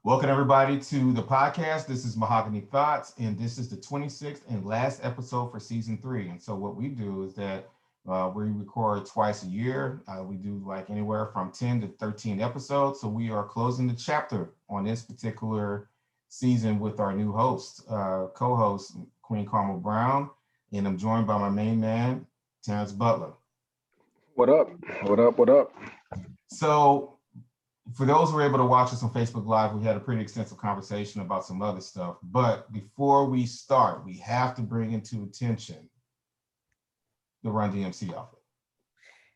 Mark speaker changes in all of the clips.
Speaker 1: Welcome everybody to the podcast. This is Mahogany Thoughts, and this is the 26th and last episode for season 3. And so what we do is that we record twice a year. We do like anywhere from 10 to 13 episodes. So we are closing the chapter on this particular season with our new host, co-host, Queen Carmel Brown. And I'm joined by my main man, Terrence Butler.
Speaker 2: What up? What up? What up?
Speaker 1: So for those who were able to watch us on Facebook Live, we had a pretty extensive conversation about some other stuff. But before we start, we have to bring into attention the Run DMC outfit.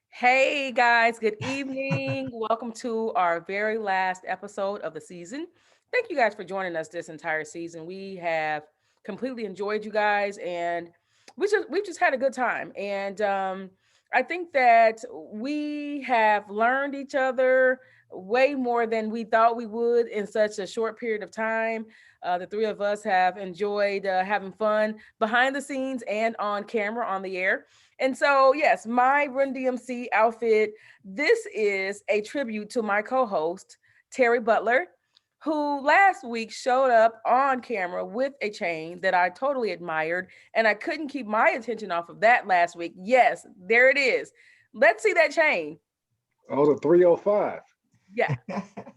Speaker 3: Hey guys, good evening. Welcome to our very last episode of the season. Thank you guys for joining us this entire season. We have completely enjoyed you guys, and we've just had a good time. And I think that we have learned each other way more than we thought we would in such a short period of time. The three of us have enjoyed having fun behind the scenes and on camera on the air. And so, yes, my Run DMC outfit, this is a tribute to my co-host, Terry Butler, who last week showed up on camera with a chain that I totally admired. And I couldn't keep my attention off of that last week. Yes, there it is. Let's see that chain.
Speaker 2: Oh, the 305.
Speaker 3: Yeah.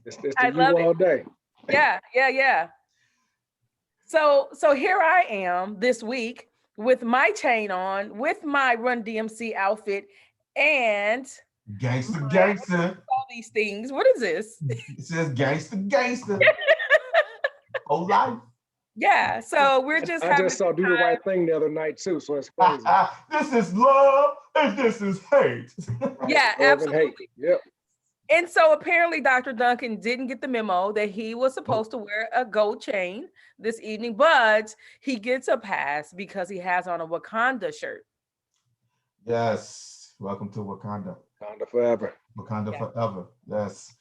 Speaker 2: It's the
Speaker 3: I
Speaker 2: you
Speaker 3: love
Speaker 2: all
Speaker 3: it.
Speaker 2: day.
Speaker 3: Yeah. So here I am this week with my chain on, with my Run DMC outfit, and
Speaker 1: Gangster.
Speaker 3: all these things. What is this?
Speaker 1: It says gangster. Oh, life.
Speaker 3: Yeah. So we're just
Speaker 2: I
Speaker 3: having
Speaker 2: just saw
Speaker 3: a
Speaker 2: Do
Speaker 3: good
Speaker 2: the
Speaker 3: time.
Speaker 2: Right Thing the other night too, so it's crazy.
Speaker 1: This is love and this is hate.
Speaker 2: Right.
Speaker 3: Yeah,
Speaker 2: Love and hate.
Speaker 3: absolutely.
Speaker 2: Yep.
Speaker 3: And so apparently Dr. Duncan didn't get the memo that he was supposed to wear a gold chain this evening, but he gets a pass because he has on a Wakanda shirt.
Speaker 1: Yes. Welcome to Wakanda.
Speaker 2: Wakanda forever.
Speaker 1: Wakanda
Speaker 3: Yeah.
Speaker 1: forever. Yes.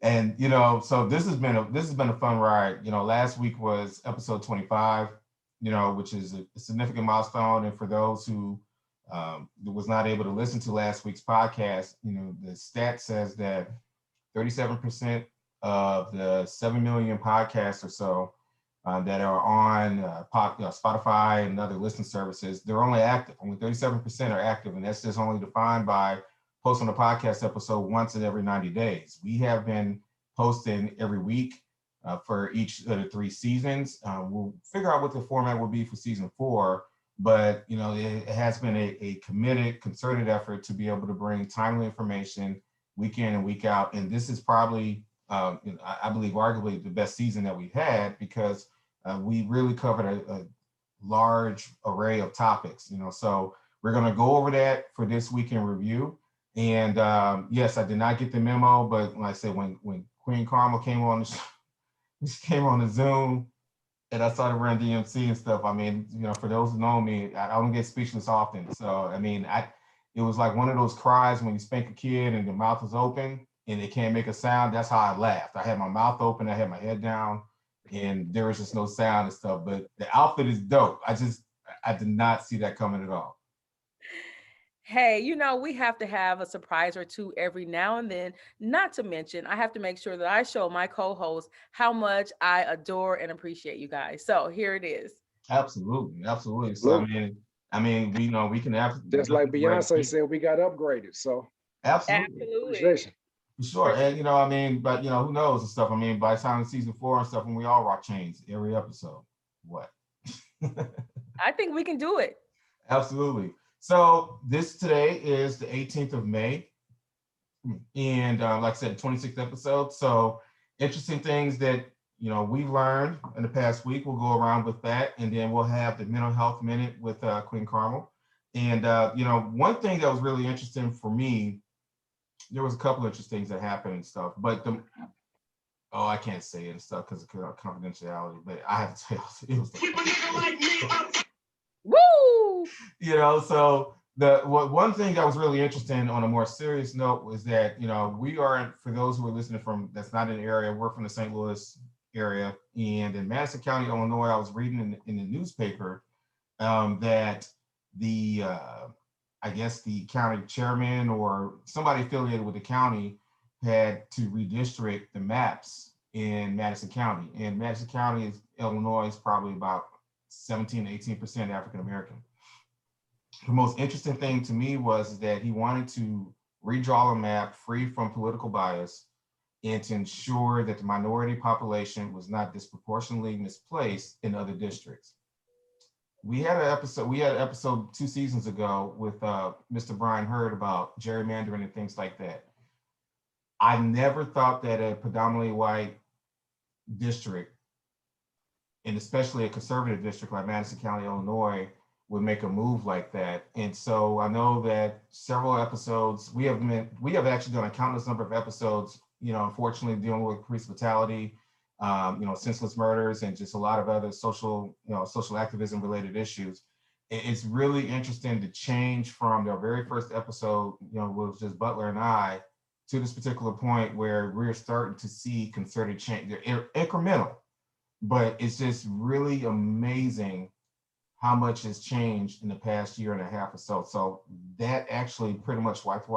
Speaker 1: And so this has been a fun ride. Last week was episode 25, which is a significant milestone. And for those who was not able to listen to last week's podcast, the stat says that 37% of the 7 million podcasts or so that are on Spotify and other listening services, they're only active. Only 37% are active, and that's just only defined by posting a podcast episode once in every 90 days. We have been posting every week for each of the 3 seasons. We'll figure out what the format will be for season 4, but it has been a committed, concerted effort to be able to bring timely information week in and week out. And this is probably, I believe, arguably the best season that we've had because we really covered a large array of topics. So we're going to go over that for this week in review. And yes, I did not get the memo, but like I said, when Queen Carmel came on the Zoom, and I saw the Run DMC and stuff. I mean, for those who know me, I don't get speechless often. So I mean, it was like one of those cries when you spank a kid and the mouth is open and they can't make a sound. That's how I laughed. I had my mouth open, I had my head down, and there was just no sound and stuff. But the outfit is dope. I did not see that coming at all.
Speaker 3: Hey, we have to have a surprise or two every now and then. Not to mention, I have to make sure that I show my co-host how much I adore and appreciate you guys. So here it is.
Speaker 1: Absolutely. So I mean, we can have
Speaker 2: Just like Beyonce said, we got upgraded. So
Speaker 1: absolutely.
Speaker 2: appreciation.
Speaker 1: For sure. And but who knows and stuff. I mean, by the time of season 4 and stuff, when we all rock chains every episode, what?
Speaker 3: I think we can do it.
Speaker 1: Absolutely. So this today is the 18th of May. And like I said, 26th episode. So interesting things that, we learned in the past week. We'll go around with that. And then we'll have the mental health minute with Queen Carmel. And, one thing that was really interesting for me, there was a couple of interesting things that happened and stuff, but I can't say it and stuff because of confidentiality, but I have to tell you, it was
Speaker 3: Woo!
Speaker 1: So one thing that was really interesting on a more serious note was that, we are, for those who are listening from, that's not an area, we're from the St. Louis area. And in Madison County, Illinois, I was reading in the newspaper that I guess the county chairman or somebody affiliated with the county had to redistrict the maps in Madison County. And Madison County is Illinois is probably about 17 to 18% African American. The most interesting thing to me was that he wanted to redraw a map free from political bias and to ensure that the minority population was not disproportionately misplaced in other districts. We had an episode 2 seasons ago with Mr. Brian Hurd about gerrymandering and things like that. I never thought that a predominantly white district, and especially a conservative district like Madison County, Illinois, would make a move like that. And so I know that several episodes, we have actually done a countless number of episodes, unfortunately dealing with police brutality, senseless murders, and just a lot of other social activism related issues. It's really interesting to change from the very first episode, was just Butler and I, to this particular point where we're starting to see concerted change. They're incremental, but it's just really amazing how much has changed in the past year and a half or so. So that actually pretty much wiped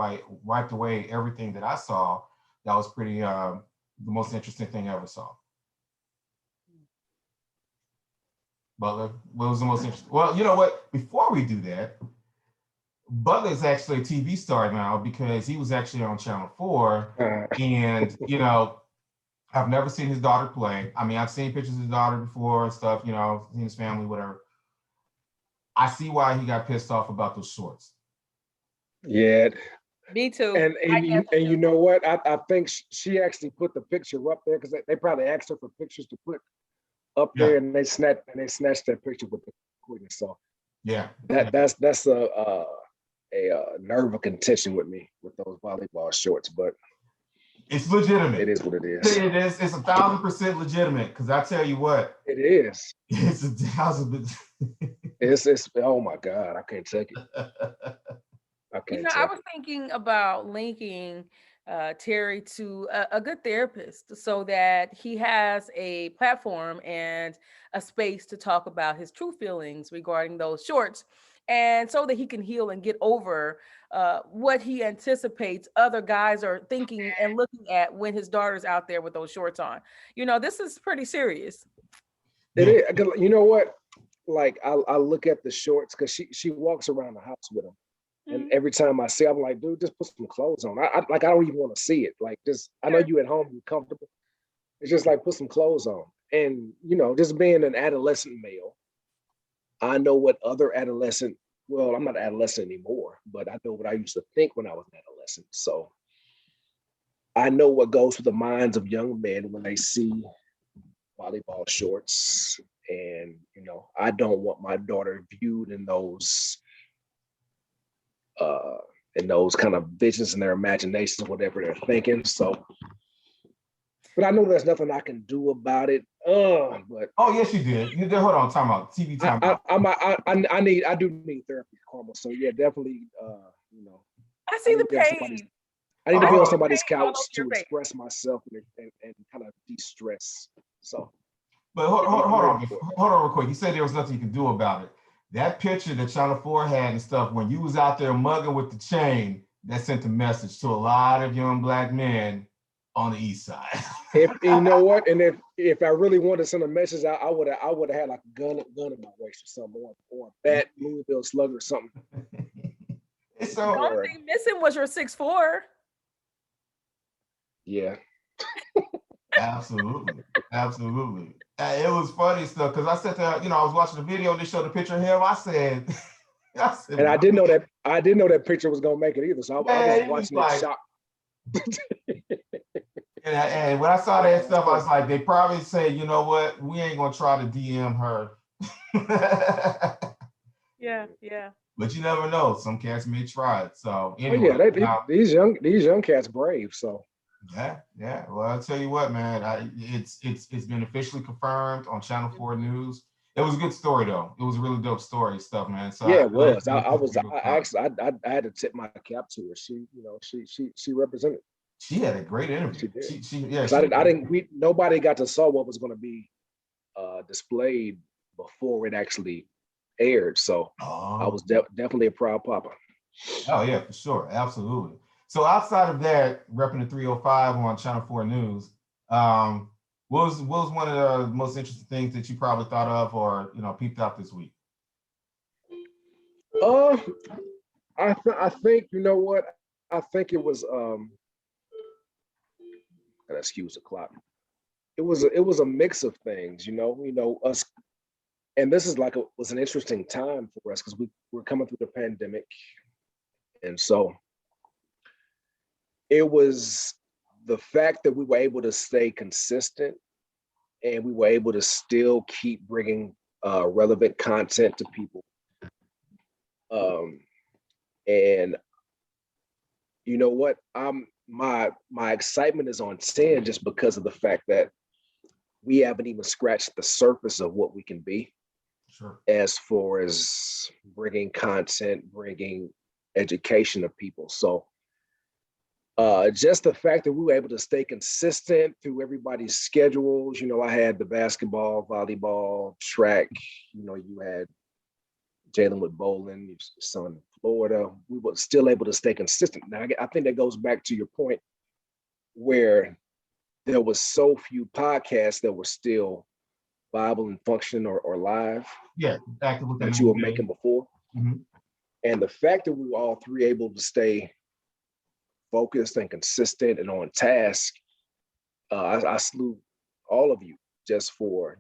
Speaker 1: away everything that I saw. That was pretty the most interesting thing I ever saw. Butler, what was the most interesting? Well, you know what? Before we do that, Butler is actually a TV star now because he was actually on Channel 4. And, I've never seen his daughter play. I mean, I've seen pictures of his daughter before and stuff, seen his family, whatever. I see why he got pissed off about those shorts.
Speaker 2: Yeah.
Speaker 3: Me too.
Speaker 2: And you know what? I think she actually put the picture up there because they probably asked her for pictures to put up there, and they snatched that picture with the quickness. So
Speaker 1: yeah,
Speaker 2: that's a nerve of contention with me with those volleyball shorts, but
Speaker 1: it's legitimate.
Speaker 2: It is what it is.
Speaker 1: It is. It's 1,000% legitimate. Because I tell you what,
Speaker 2: it is.
Speaker 1: It's 1,000%.
Speaker 2: It's. Oh my God, I can't take it.
Speaker 3: I was thinking about linking Terry to a good therapist so that he has a platform and a space to talk about his true feelings regarding those shorts, and so that he can heal and get over what he anticipates other guys are thinking and looking at when his daughter's out there with those shorts on. This is pretty serious.
Speaker 2: It is. You know what? Like I look at the shorts because she walks around the house with them. And every time I see, I'm like, dude, just put some clothes on. I don't even want to see it. Like, just, I know you at home, you're comfortable. It's just like, put some clothes on. And, just being an adolescent male, I know what other adolescent, well, I'm not an adolescent anymore, but I know what I used to think when I was an adolescent. So I know what goes through the minds of young men when they see volleyball shorts. And, I don't want my daughter viewed in those kind of visions in their imaginations, whatever they're thinking. So, but I know there's nothing I can do about it. But
Speaker 1: yes, you did. You did. Hold on, time out. TV time out.
Speaker 2: I do need therapy, Carmel. So yeah, definitely.
Speaker 3: I see the pain.
Speaker 2: I need to be on somebody's couch to express myself and kind of de-stress. So,
Speaker 1: but hold on real quick. You said there was nothing you can do about it. That picture that Channel 4 had and stuff, when you was out there mugging with the chain, that sent a message to a lot of young Black men on the East Side.
Speaker 2: If you know what, and if I really wanted to send a message, I would have had like a gun in my waist or something, or a bat Louisville Slugger or something.
Speaker 1: It's
Speaker 3: the only thing missing was your 6'4".
Speaker 2: Yeah.
Speaker 1: Absolutely. It was funny stuff because I said to her, I was watching the video and they showed a picture of him. I said,
Speaker 2: and I didn't know that picture was gonna make it either. So I was watching it shocked.
Speaker 1: And when I saw that stuff, I was like, they probably say, you know what, we ain't gonna try to DM her.
Speaker 3: Yeah.
Speaker 1: But you never know. Some cats may try it. So anyway,
Speaker 2: these young cats brave. So.
Speaker 1: Yeah. Well, I'll tell you what, man. It's been officially confirmed on Channel 4 News. It was a good story, though. It was a really dope story stuff, man. So
Speaker 2: yeah, it was. I had to tip my cap to her. She represented.
Speaker 1: She had a great interview.
Speaker 2: Nobody got to saw what was going to be displayed before it actually aired. So I was definitely a proud papa.
Speaker 1: Oh yeah, for sure, absolutely. So outside of that, repping the 305 on Channel 4 News, what was one of the most interesting things that you probably thought of or, peeped out this week?
Speaker 2: Uh, I think, you know what? I think it was gotta excuse the clock. It was a mix of things, us, and this is was an interesting time for us because we're coming through the pandemic, and so it was the fact that we were able to stay consistent and we were able to still keep bringing relevant content to people. And you know what? My excitement is on 10 just because of the fact that we haven't even scratched the surface of what we can be.
Speaker 1: Sure.
Speaker 2: As far as bringing content, bringing education to people. So just the fact that we were able to stay consistent through everybody's schedules. I had the basketball, volleyball, track. You had Jalen with bowling, your son in Florida. We were still able to stay consistent. Now, I think that goes back to your point where there was so few podcasts that were still viable and functioning or live.
Speaker 1: Yeah, active
Speaker 2: that you were making before.
Speaker 1: Mm-hmm.
Speaker 2: And the fact that we were all three able to stay focused and consistent and on task, I salute all of you just for,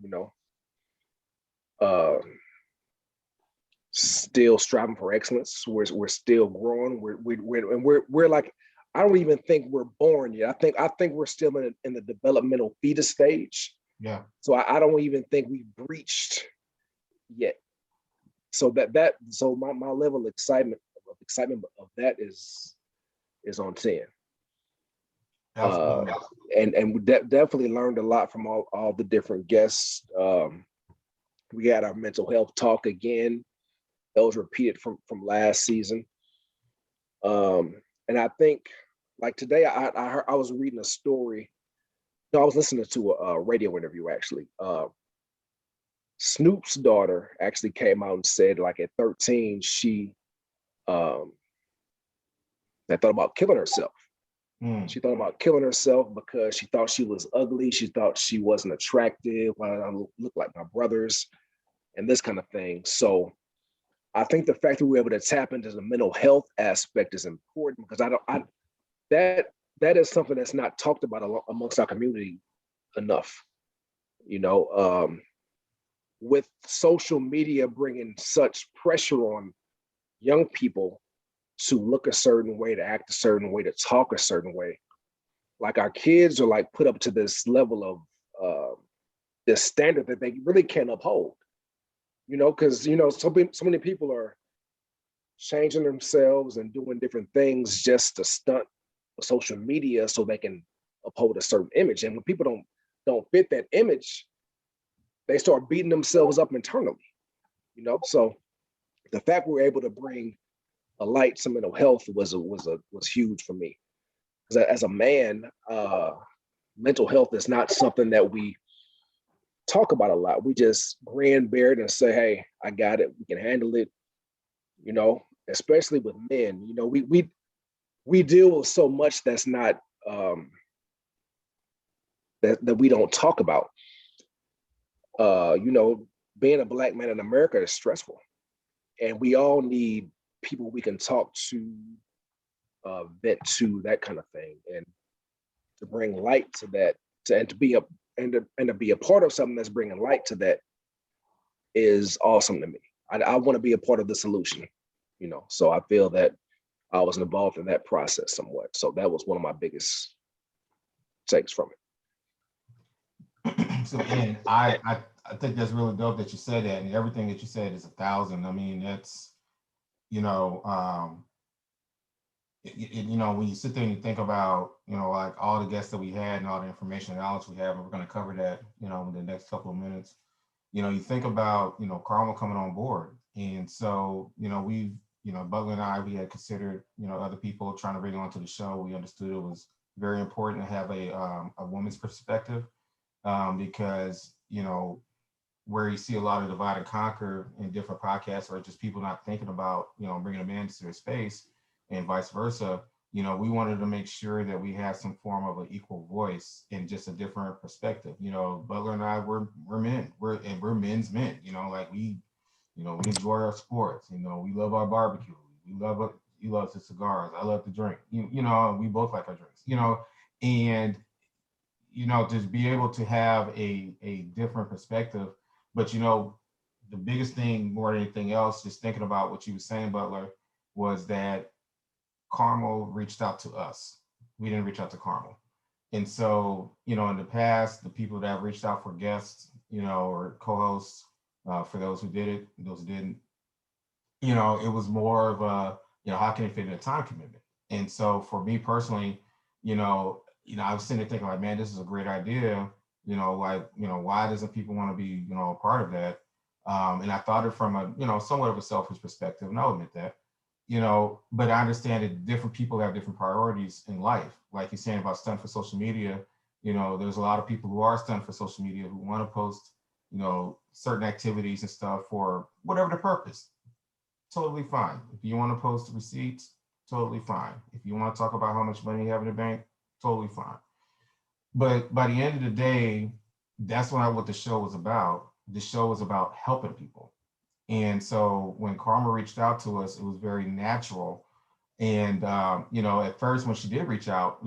Speaker 2: still striving for excellence. We're still growing. We're like, I don't even think we're born yet. I think we're still in the developmental fetus stage.
Speaker 1: Yeah.
Speaker 2: So I don't even think we've breached yet. So so my level of excitement of that is on 10. And we definitely learned a lot from all the different guests. We had our mental health talk again. That was repeated from last season. And I think like today I was reading a story. No, I was listening to a radio interview actually. Snoop's daughter actually came out and said like at 13, she thought about killing herself. She thought about killing herself because she thought she was ugly. She thought she wasn't attractive. Why did I look like my brothers? And this kind of thing. So I think the fact that we're able to tap into the mental health aspect is important because that is something that's not talked about amongst our community enough. With social media bringing such pressure on young people to look a certain way, to act a certain way, to talk a certain way. Like our kids are like put up to this level of this standard that they really can't uphold. Because so many people are changing themselves and doing different things just to stunt for social media so they can uphold a certain image. And when people don't fit that image, they start beating themselves up internally. So the fact we were able to bring a light to mental health was huge for me. Because as a man, mental health is not something that we talk about a lot. We just grin, bear it, and say, "Hey, I got it. We can handle it." Especially with men. We deal with so much that's not that we don't talk about. Being a Black man in America is stressful, and we all need people we can talk to, vent to, that kind of thing, and to bring light to that, and to be a part of something that's bringing light to that is awesome to me. I want to be a part of the solution, So I feel that I was involved in that process somewhat. So that was one of my biggest takes from
Speaker 1: it. So, and I think that's really dope that you said that, and everything that you said is 1,000. I mean, that's, when you sit there and you think about, like all the guests that we had and all the information and knowledge we have, and we're going to cover that, in the next couple of minutes. You think about, Carmel coming on board. And so, we've, Butler and I, we had considered, other people trying to bring on to the show. We understood it was very important to have a woman's perspective because, where you see a lot of divide and conquer in different podcasts or just people not thinking about, bringing a man to their space and vice versa. You know, we wanted to make sure that we had some form of an equal voice and just a different perspective. You know, Butler and I, we're men, we're men's men. You know, like we enjoy our sports. You know, we love our barbecue. We love it. He loves his cigars. I love to drink. You know, we both like our drinks. You know, and just be able to have a different perspective. But the biggest thing more than anything else, just thinking about what you were saying, Butler, was that Carmel reached out to us. We didn't reach out to Carmel. And so, in the past, the people that have reached out for guests, or co-hosts, for those who did it, those who didn't, it was more of a, how can it fit in a time commitment? And so for me personally, I was sitting there thinking like, man, this is a great idea. Why doesn't people want to be, a part of that? And I thought it from a, somewhat of a selfish perspective, and I'll admit that, but I understand that different people have different priorities in life. Like you're saying about stunt for social media, there's a lot of people who are stunt for social media who want to post, certain activities and stuff for whatever the purpose. Totally fine. If you want to post receipts, totally fine. If you want to talk about how much money you have in the bank, totally fine. But by the end of the day, that's what the show was about. The show was about helping people. And so when Karma reached out to us, it was very natural. And, at first when she did reach out,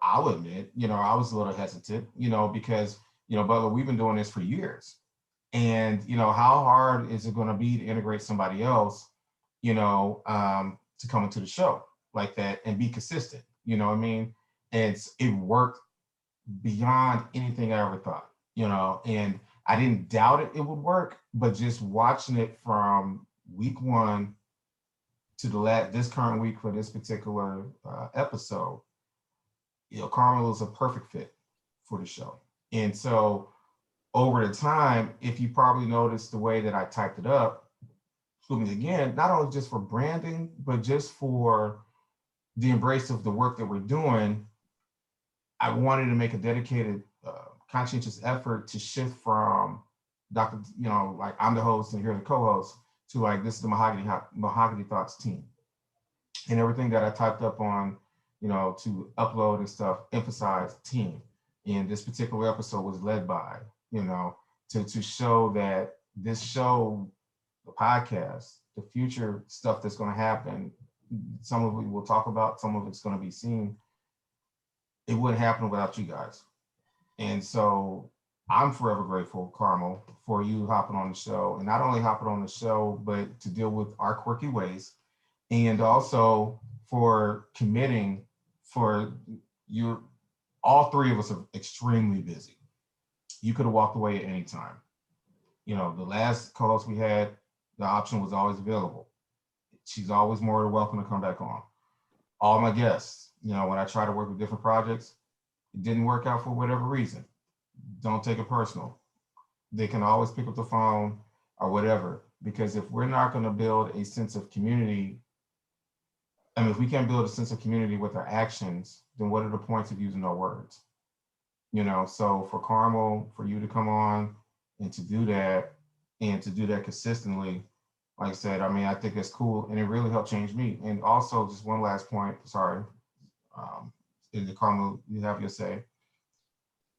Speaker 1: I'll admit, I was a little hesitant, because, Butler, we've been doing this for years. And, how hard is it going to be to integrate somebody else, to come into the show like that and be consistent, you know what I mean? And it worked beyond anything I ever thought, and I didn't doubt it would work, but just watching it from week one to this current week for this particular episode, Carmel is a perfect fit for the show. And so over the time, if you probably noticed the way that I typed it up, again, not only just for branding, but just for the embrace of the work that we're doing, I wanted to make a dedicated, conscientious effort to shift from Dr. Like I'm the host and here's the co-host to like, this is the Mahogany Thoughts team. And everything that I typed up on, to upload and stuff, emphasize team. And this particular episode was led by, to show that this show, the podcast, the future stuff that's going to happen, some of it we'll talk about, some of it's going to be seen. It wouldn't happen without you guys. And so I'm forever grateful, Carmel, for you hopping on the show, and not only hopping on the show, but to deal with our quirky ways, and also for committing for you. All three of us are extremely busy. You could have walked away at any time. The last co-host we had, the option was always available. She's always more than welcome to come back on. All my guests, when I try to work with different projects, it didn't work out for whatever reason. Don't take it personal. They can always pick up the phone or whatever, because if we're not going to build a sense of community, if we can't build a sense of community with our actions, then what are the points of using our words? So for Carmel, for you to come on and to do that, and to do that consistently, like I said, I think that's cool, and it really helped change me. And also, just one last point, sorry, in the Carmel, you have your say.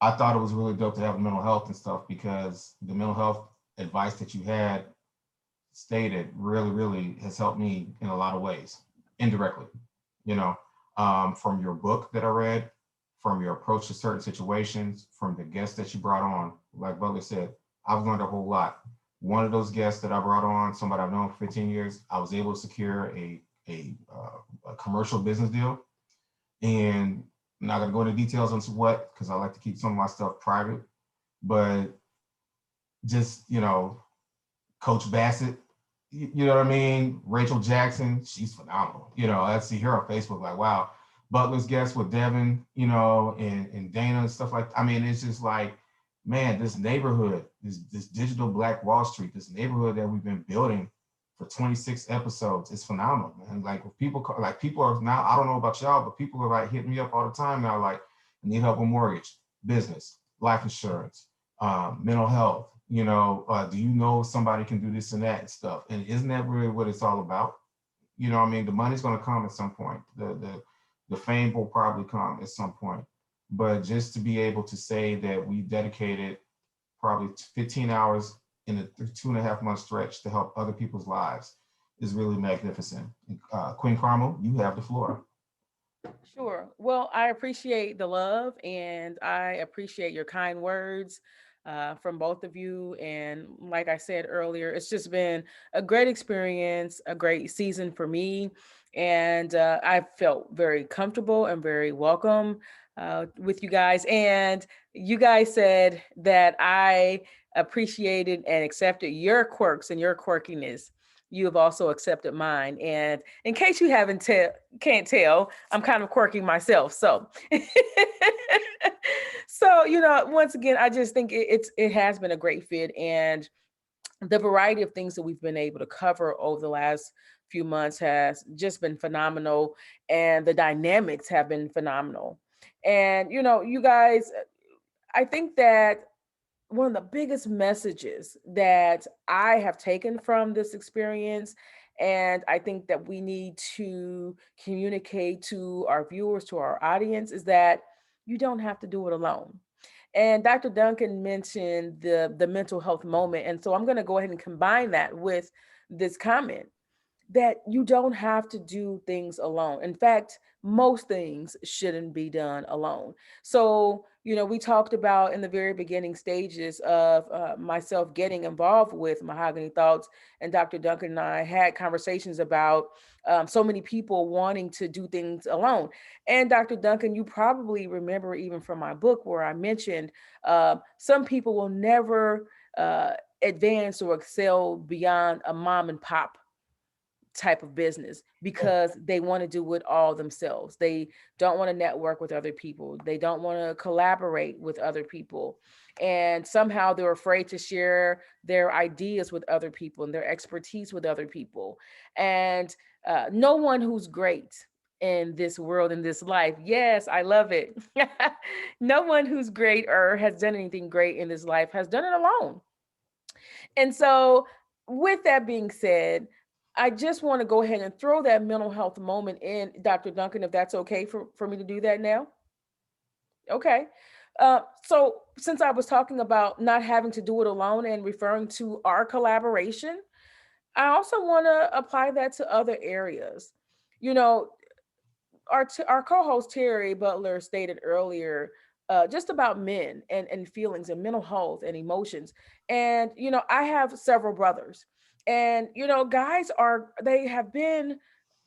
Speaker 1: I thought it was really dope to have mental health and stuff, because the mental health advice that you had stated really, really has helped me in a lot of ways, indirectly, from your book that I read, from your approach to certain situations, from the guests that you brought on. Like Butler said, I've learned a whole lot. One of those guests that I brought on, somebody I've known for 15 years, I was able to secure a commercial business deal. And I'm not gonna go into details on what, because I like to keep some of my stuff private, but just, Coach Bassett, you know what I mean? Rachel Jackson, she's phenomenal. I see her on Facebook, like, wow. Butler's guest with Devin, and Dana and stuff like that. It's just like, man, this neighborhood, this digital Black Wall Street, this neighborhood that we've been building for 26 episodes, it's phenomenal, man. Like people are now, I don't know about y'all, but people are like hitting me up all the time now, like, I need help with mortgage, business, life insurance, mental health, do you know somebody can do this and that and stuff? And isn't that really what it's all about? The money's going to come at some point. The The fame will probably come at some point, but just to be able to say that we dedicated probably 15 hours in a 2.5 month stretch to help other people's lives is really magnificent. Queen Carmel, you have the floor.
Speaker 3: Sure. Well, I appreciate the love and I appreciate your kind words from both of you. And like I said earlier, it's just been a great experience, a great season for me. And I felt very comfortable and very welcome with you guys. And you guys said that I appreciated and accepted your quirks and your quirkiness. You have also accepted mine. And in case you can't tell, I'm kind of quirky myself. So, so once again, I just think it has been a great fit, and the variety of things that we've been able to cover over the last few months has just been phenomenal, and the dynamics have been phenomenal. And you guys, I think that one of the biggest messages that I have taken from this experience, and I think that we need to communicate to our viewers, to our audience, is that you don't have to do it alone. And Dr. Duncan mentioned the mental health moment. And so I'm going to go ahead and combine that with this comment that you don't have to do things alone. In fact, most things shouldn't be done alone. So, we talked about in the very beginning stages of myself getting involved with Mahogany Thoughts, and Dr. Duncan and I had conversations about so many people wanting to do things alone. And Dr. Duncan, you probably remember even from my book where I mentioned some people will never advance or excel beyond a mom and pop type of business because they want to do it all themselves. They don't want to network with other people. They don't want to collaborate with other people. And somehow they're afraid to share their ideas with other people and their expertise with other people. And no one who's great in this world, in this life, yes, I love it. No one who's great or has done anything great in this life has done it alone. And so, with that being said, I just want to go ahead and throw that mental health moment in, Dr. Duncan, if that's okay for me to do that now. Okay. So, since I was talking about not having to do it alone and referring to our collaboration, I also want to apply that to other areas. You know, our co-host Terry Butler stated earlier just about men and feelings and mental health and emotions. And I have several brothers, and guys they have been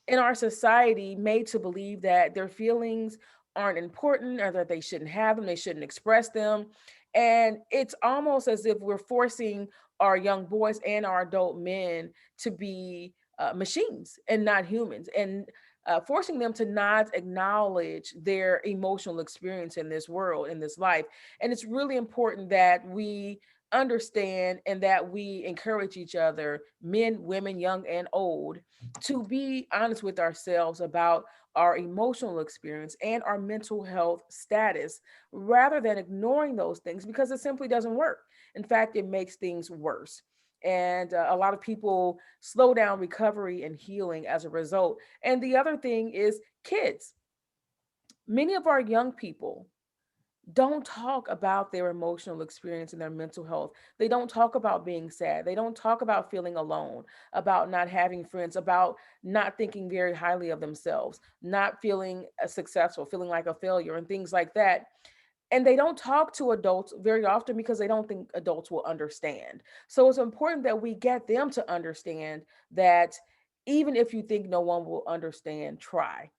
Speaker 3: in our society made to believe that their feelings aren't important or that they shouldn't have them, they shouldn't express them. And it's almost as if we're forcing our young boys and our adult men to be machines and not humans, and forcing them to not acknowledge their emotional experience in this world, in this life. And it's really important that we understand and that we encourage each other, men, women, young and old, to be honest with ourselves about our emotional experience and our mental health status rather than ignoring those things, because it simply doesn't work. In fact, it makes things worse. And a lot of people slow down recovery and healing as a result. And the other thing is kids. Many of our young people don't talk about their emotional experience and their mental health. They don't talk about being sad. They don't talk about feeling alone, about not having friends, about not thinking very highly of themselves, not feeling successful, feeling like a failure, and things like that. And they don't talk to adults very often because they don't think adults will understand. So it's important that we get them to understand that even if you think no one will understand, try.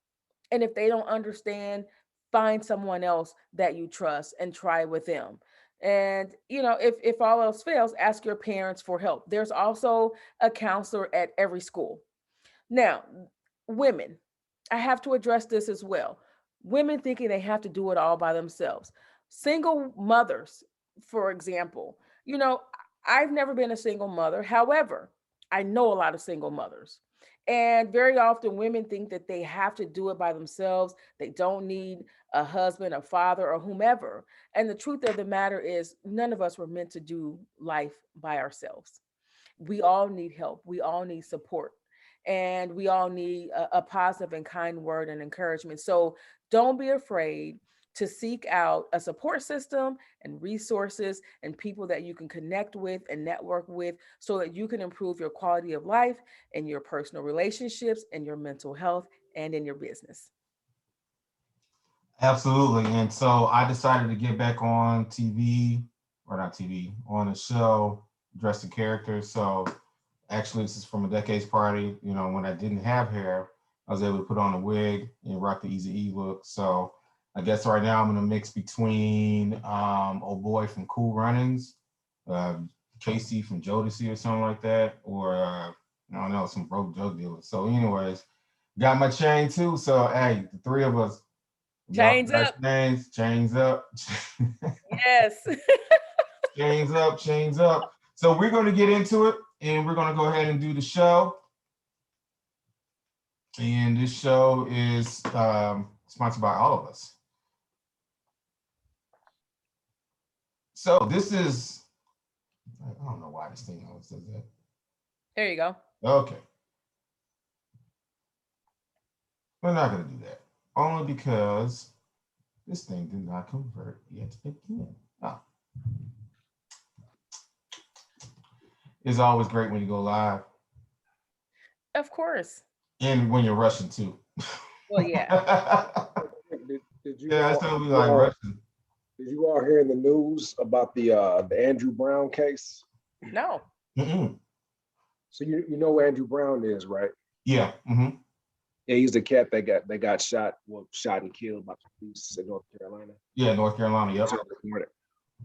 Speaker 3: And if they don't understand, find someone else that you trust and try with them. And if all else fails, ask your parents for help. There's also a counselor at every school. Now, women, I have to address this as well. Women thinking they have to do it all by themselves. Single mothers, for example, I've never been a single mother. However, I know a lot of single mothers. And very often women think that they have to do it by themselves. They don't need a husband, a father, or whomever. And the truth of the matter is, none of us were meant to do life by ourselves. We all need help. We all need support. and we all need a positive and kind word and encouragement. So don't be afraid to seek out a support system and resources and people that you can connect with and network with so that you can improve your quality of life and your personal relationships and your mental health and in your business.
Speaker 1: Absolutely. And so I decided to get back on TV, or not TV, on a show dressed in character. So actually, this is from a Decades Party. You know, when I didn't have hair, I was able to put on a wig and rock the Easy E look. So I guess right now I'm in a mix between old boy from Cool Runnings, Casey from Jodeci or something like that, or I don't know, some broke drug dealer. So anyways, got my chain too. So hey, the three of us, y'all
Speaker 3: Chains
Speaker 1: got
Speaker 3: up.
Speaker 1: chains, chains up,
Speaker 3: Yes.
Speaker 1: chains up, chains up. So we're going to get into it, and we're going to go ahead and do the show. And this show is sponsored by all of us. So this is, I don't know why this thing always says that.
Speaker 3: There you go.
Speaker 1: Okay. We're not going to do that. Only because this thing did not convert yet again. Oh. It's always great when you go live.
Speaker 3: Of course.
Speaker 1: And when you're rushing too.
Speaker 3: Well, yeah.
Speaker 2: Did you
Speaker 1: Yeah,
Speaker 2: all,
Speaker 1: it's gonna be like rushing.
Speaker 2: did you all hear in the news about the Andrew Brown case?
Speaker 3: No.
Speaker 1: Mm-mm.
Speaker 2: So you know who Andrew Brown is, right?
Speaker 1: Yeah. Mm-hmm.
Speaker 2: Yeah, he's the cat that got shot and killed by police in North Carolina.
Speaker 1: Yeah, North Carolina. Yep.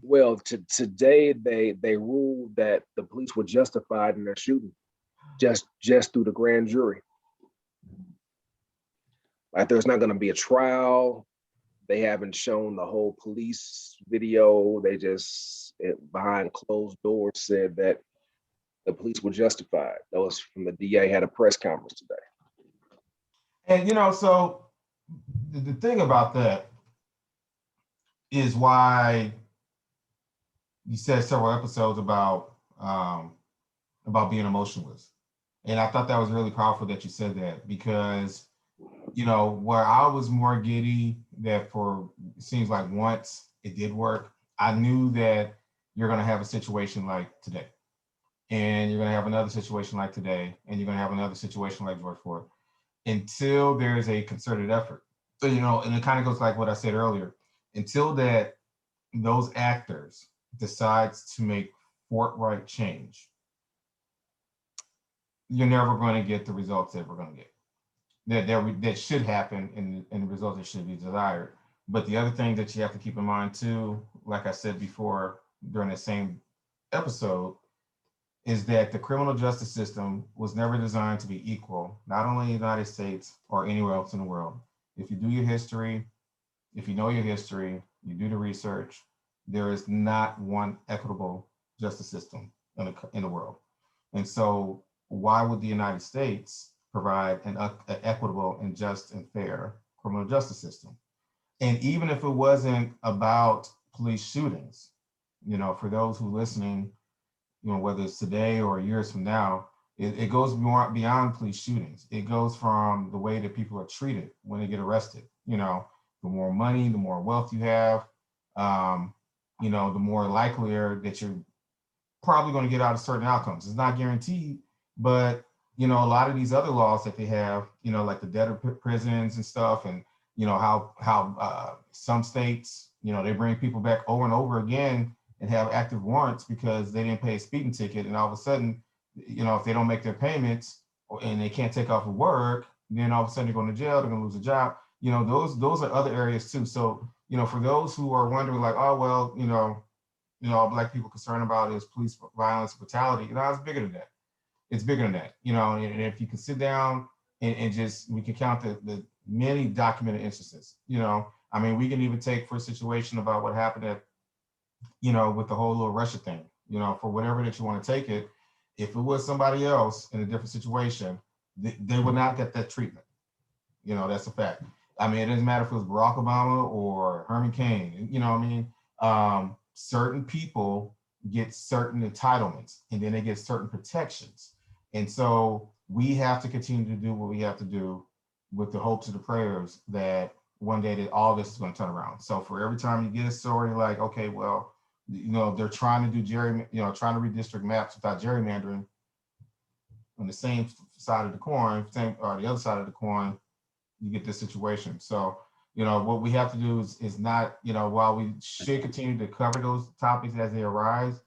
Speaker 2: Well, today they ruled that the police were justified in their shooting, just through the grand jury. Like there's not going to be a trial. They haven't shown the whole police video. They just behind closed doors said that the police were justified. That was from the DA had a press conference today.
Speaker 1: And you know, so the thing about that is why you said several episodes about being emotionless. And I thought that was really powerful that you said that, because you know, where I was more giddy that for it seems like once it did work, I knew that you're going to have a situation like today, and you're going to have another situation like today, and you're going to have another situation like George Floyd, until there's a concerted effort. So, you know, and it kind of goes like what I said earlier, until that those actors decides to make forthright change, you're never going to get the results that we're going to get. That should happen, and the results that should be desired. But the other thing that you have to keep in mind too, like I said before during the same episode, is that the criminal justice system was never designed to be equal, not only in the United States or anywhere else in the world. If you do your history, if you know your history, you do the research, there is not one equitable justice system in the world. And so why would the United States provide an equitable and just and fair criminal justice system? And even if it wasn't about police shootings, you know, for those who are listening, you know, whether it's today or years from now, it goes beyond police shootings. It goes from the way that people are treated when they get arrested. You know, the more money, the more wealth you have, you know, the more likelier that you're probably going to get out of certain outcomes. It's not guaranteed, but you know, a lot of these other laws that they have, you know, like the debtor prisons and stuff, and you know how some states, you know, they bring people back over and over again and have active warrants because they didn't pay a speeding ticket, and all of a sudden, you know, if they don't make their payments and they can't take off of work, then all of a sudden they're going to jail, they're going to lose a job. You know, those are other areas too. So, you know, for those who are wondering like, oh well, you know, all Black people concerned about is police violence, brutality, you know, it's bigger than that. It's bigger than that, you know, and if you can sit down and just, we can count the many documented instances, you know, I mean, we can even take for a situation about what happened at, you know, with the whole little Russia thing, you know, for whatever that you want to take it, if it was somebody else in a different situation, they would not get that treatment. You know, that's a fact. I mean, it doesn't matter if it was Barack Obama or Herman Cain, you know what I mean? Certain people get certain entitlements and then they get certain protections. And so we have to continue to do what we have to do with the hopes and the prayers that one day that all this is going to turn around. So for every time you get a story like, okay, well, they're trying to do trying to redistrict maps without gerrymandering, on the same side of the coin, or the other side of the coin, you get this situation. So, what we have to do is not, while we should continue to cover those topics as they arise,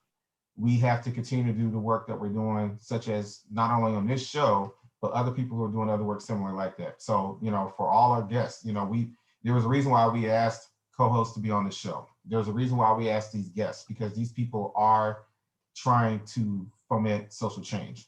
Speaker 1: we have to continue to do the work that we're doing, such as not only on this show, but other people who are doing other work similar like that. So, for all our guests, there was a reason why we asked co-hosts to be on the show. There's a reason why we asked these guests, because these people are trying to foment social change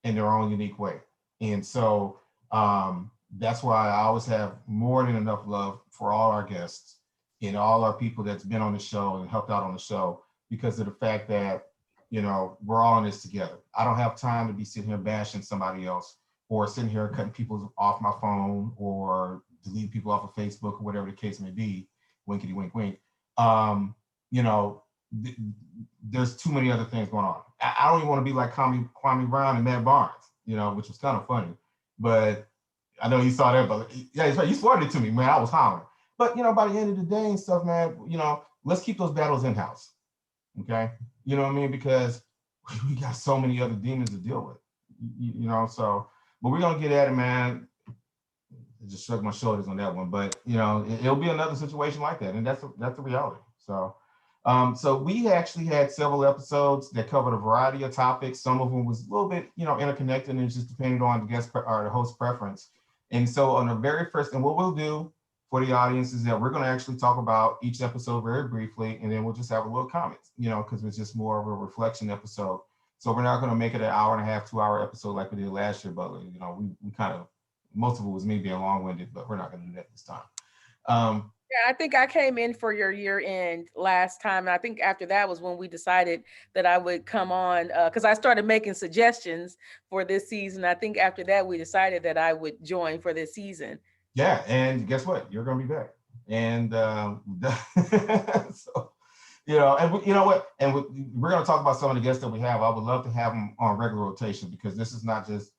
Speaker 1: in their own unique way. And so that's why I always have more than enough love for all our guests and all our people that's been on the show and helped out on the show, because of the fact that, we're all in this together. I don't have time to be sitting here bashing somebody else, or sitting here cutting people off my phone, or deleting people off of Facebook, or whatever the case may be. Winkety wink wink. There's too many other things going on. I don't even want to be like Kwame Brown and Matt Barnes, which was kind of funny. But I know you saw that, but yeah, you forwarded it to me, man. I was hollering. But by the end of the day and stuff, man, let's keep those battles in house. Okay, you know what I mean? Because we got so many other demons to deal with. So, but we're gonna get at it, man. I just shrugged my shoulders on that one, but it'll be another situation like that, and that's the reality. So. So we actually had several episodes that covered a variety of topics. Some of them was a little bit, interconnected, and just depending on the guest or the host preference. And so on the very first, and what we'll do for the audience is that we're going to actually talk about each episode very briefly, and then we'll just have a little comments, because it's just more of a reflection episode. So we're not going to make it an hour and a half, 2-hour episode like we did last year, but we kind of, most of it was me being long-winded, but we're not going to do that this time.
Speaker 3: Yeah, I think I came in for your year end last time. And I think after that was when we decided that I would come on, because I started making suggestions for this season. I think after that, we decided that I would join for this season.
Speaker 1: Yeah, and guess what? You're going to be back. And so, and you know what? And we're going to talk about some of the guests that we have. I would love to have them on regular rotation, because this is not just,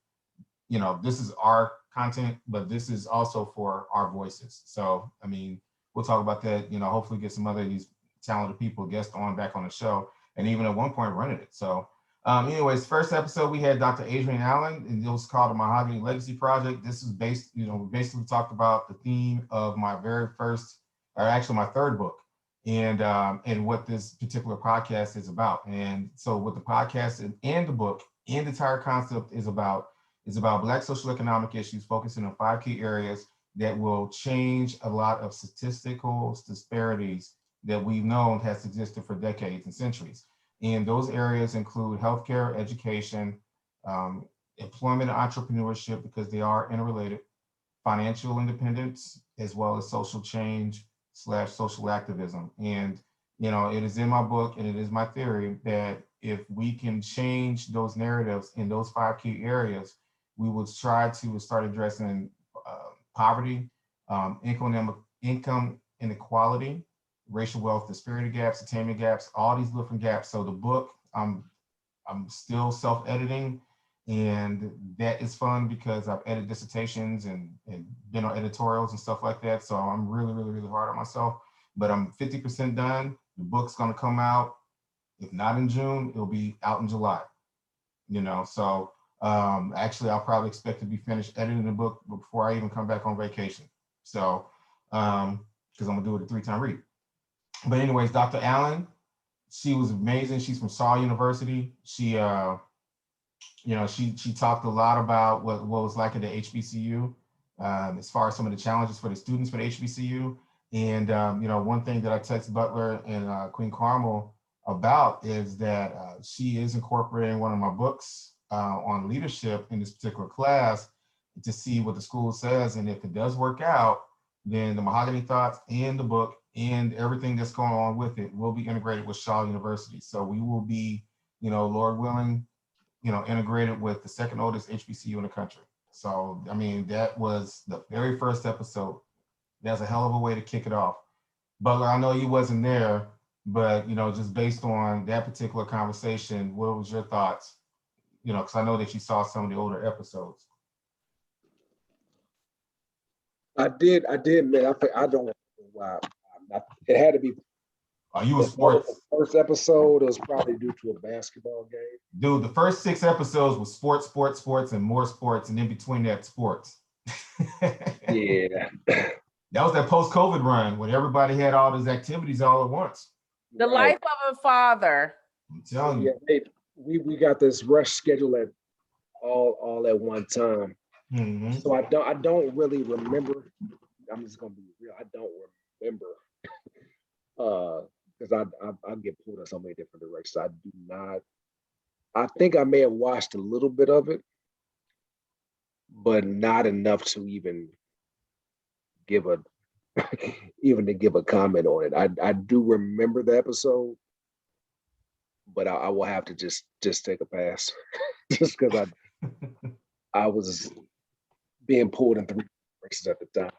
Speaker 1: this is our content, but this is also for our voices. So, I mean, we'll talk about that, hopefully get some other of these talented people, guests back on the show, and even at one point running it. So anyways, first episode, we had Dr. Adrienne Allen, and it was called the Mahogany Legacy Project. This is based, we basically talked about the theme of my very first, or actually my third book, and what this particular podcast is about. And so what the podcast and the book and the entire concept is about Black social economic issues, focusing on 5 key areas that will change a lot of statistical disparities that we've known has existed for decades and centuries. And those areas include healthcare, education, employment and entrepreneurship, because they are interrelated, financial independence, as well as social change / social activism. And, it is in my book, and it is my theory that if we can change those narratives in those 5 key areas, we will try to start addressing poverty, income inequality, racial wealth disparity gaps, attainment gaps, all these different gaps. So the book, I'm still self-editing, and that is fun because I've edited dissertations and been on editorials and stuff like that. So I'm really, really, really hard on myself, but I'm 50% done. The book's gonna come out, if not in June, it'll be out in July, so actually, I'll probably expect to be finished editing the book before I even come back on vacation. So, because I'm gonna do it a 3-time read. But anyways, Dr. Allen, she was amazing. She's from Saul University. She, she talked a lot about what it was like at the HBCU, as far as some of the challenges for the students for the HBCU. And one thing that I texted Butler and Queen Carmel about is that she is incorporating one of my books on leadership in this particular class to see what the school says. And if it does work out, then the Mahogany Thoughts and the book and everything that's going on with it will be integrated with Shaw University. So we will be, Lord willing, integrated with the second oldest HBCU in the country. So, I mean, that was the very first episode. That's a hell of a way to kick it off. Butler, I know you wasn't there, but, just based on that particular conversation, what was your thoughts because I know that you saw some of the older episodes.
Speaker 2: I did, man. I don't know why. It had to be.
Speaker 1: Are you a
Speaker 2: If that was
Speaker 1: sports
Speaker 2: the first episode, it was probably due to a basketball game.
Speaker 1: dude? The first 6 episodes was sports, and more sports, and in between that, sports.
Speaker 2: Yeah.
Speaker 1: That was that post-COVID run when everybody had all those activities all at once.
Speaker 3: The
Speaker 2: Right.
Speaker 3: life of a father.
Speaker 1: I'm telling
Speaker 2: Yeah,
Speaker 1: you.
Speaker 2: we got this rush schedule at all at one time.
Speaker 1: Mhm.
Speaker 2: So I don't really remember. I'm just gonna be real. I don't remember because I get pulled in so many different directions. I do not. I think I may have watched a little bit of it, but not enough to even give a even to give a comment on it. I do remember the episode, but I will have to just take a pass just because I was being pulled in 3 directions at the time.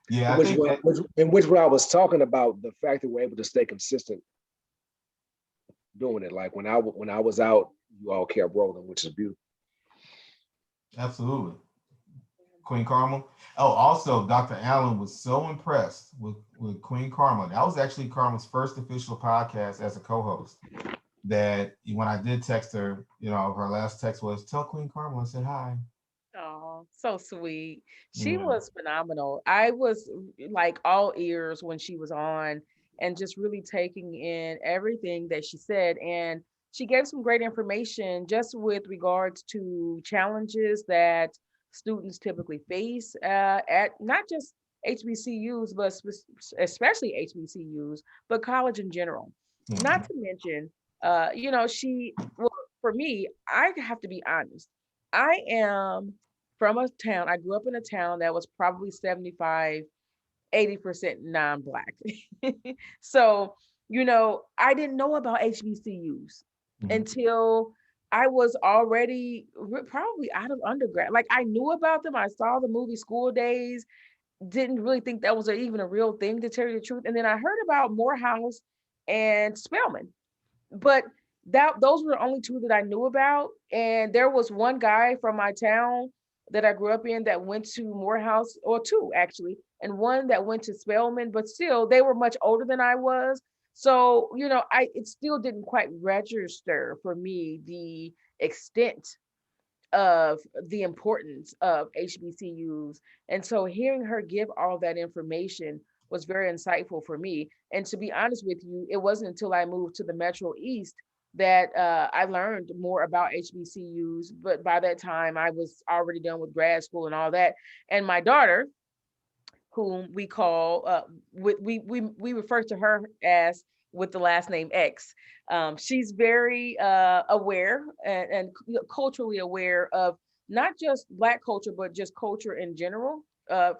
Speaker 1: Yeah, I
Speaker 2: Which
Speaker 1: think that,
Speaker 2: in which way I was talking about the fact that we're able to stay consistent doing it. Like when I was out, you all kept rolling, which is beautiful.
Speaker 1: absolutely. Queen Karma. Oh, also, Dr. Allen was so impressed with Queen Karma. That was actually Karma's first official podcast as a co-host. That when I did text her, her last text was, "Tell Queen Karma I said hi."
Speaker 3: Oh, so sweet. She
Speaker 1: Yeah.
Speaker 3: was phenomenal. I was like all ears when she was on and just really taking in everything that she said. And she gave some great information just with regards to challenges that students typically face at not just HBCUs, but especially HBCUs, but college in general. Not
Speaker 1: Mhm.
Speaker 3: to mention, well, for me, I have to be honest. I am from a town. I grew up in a town that was probably 75, 80% non-black. So, I didn't know about HBCUs
Speaker 1: Mhm.
Speaker 3: until I was already probably out of undergrad. Like I knew about them. I saw the movie School Days, didn't really think that was even a real thing to tell you the truth. And then I heard about Morehouse and Spelman, but those were the only 2 that I knew about. And there was one guy from my town that I grew up in that went to Morehouse, or 2 actually, and one that went to Spelman, but still they were much older than I was. So, it still didn't quite register for me the extent of the importance of HBCUs. And so hearing her give all that information was very insightful for me. And to be honest with you, it wasn't until I moved to the Metro East that I learned more about HBCUs. But by that time, I was already done with grad school and all that. And my daughter, whom we call we refer to her as with the last name X. She's very aware and culturally aware of not just Black culture, but just culture in general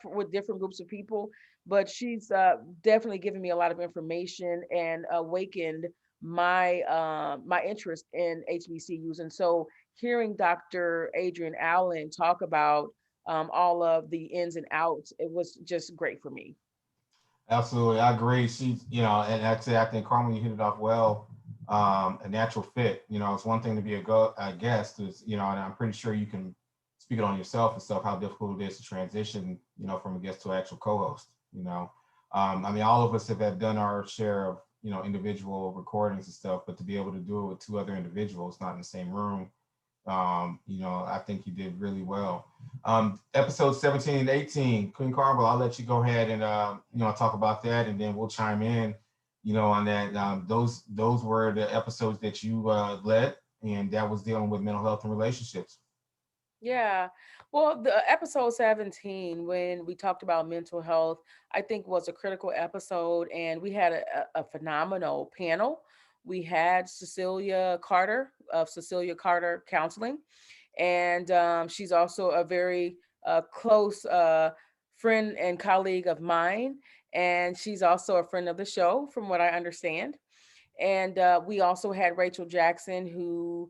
Speaker 3: with different groups of people. But she's definitely given me a lot of information and awakened my interest in HBCUs. And so hearing Dr. Adrian Allen talk about all of the ins and outs, it was just great for me.
Speaker 1: Absolutely, I agree. She's, and actually, I think Carmen, you hit it off well. A natural fit. It's one thing to be a guest, and I'm pretty sure you can speak it on yourself and stuff. How difficult it is to transition, from a guest to an actual co-host. I mean, all of us have done our share of, individual recordings and stuff, but to be able to do it with 2 other individuals, not in the same room, I think you did really well. Episode 17 and 18, Queen Carmel, I'll let you go ahead and talk about that, and then we'll chime in, on that. Those were the episodes that you led, and that was dealing with mental health and relationships.
Speaker 3: Yeah. Well, the episode 17, when we talked about mental health, I think was a critical episode, and we had a phenomenal panel. We had Cecilia Carter of Cecilia Carter Counseling, and she's also a very close friend and colleague of mine, and she's also a friend of the show, from what I understand. And we also had Rachel Jackson, who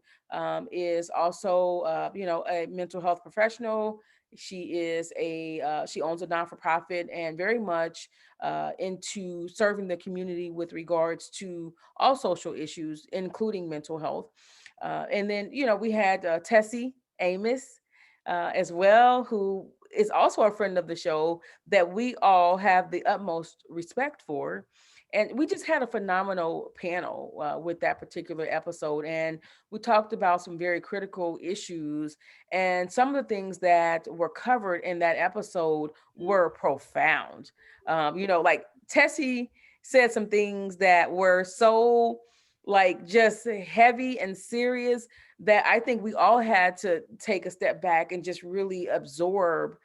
Speaker 3: is also, a mental health professional. She owns a non-for-profit and very much into serving the community with regards to all social issues, including mental health. And then, we had Tessie Amos as well, who is also a friend of the show that we all have the utmost respect for. And we just had a phenomenal panel with that particular episode. And we talked about some very critical issues. And some of the things that were covered in that episode were profound. Like Tessie said some things that were so like just heavy and serious that I think we all had to take a step back and just really absorb,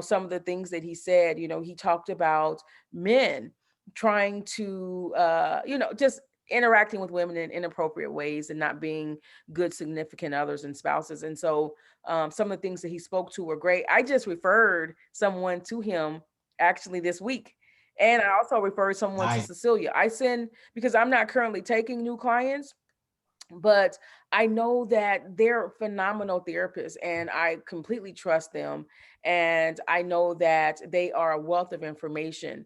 Speaker 3: some of the things that he said. He talked about men trying to, just interacting with women in inappropriate ways and not being good significant others and spouses. And so some of the things that he spoke to were great. I just referred someone to him actually this week. And I also referred someone to
Speaker 1: Nice.
Speaker 3: Cecilia. I send, because I'm not currently taking new clients, but I know that they're phenomenal therapists and I completely trust them. And I know that they are a wealth of information.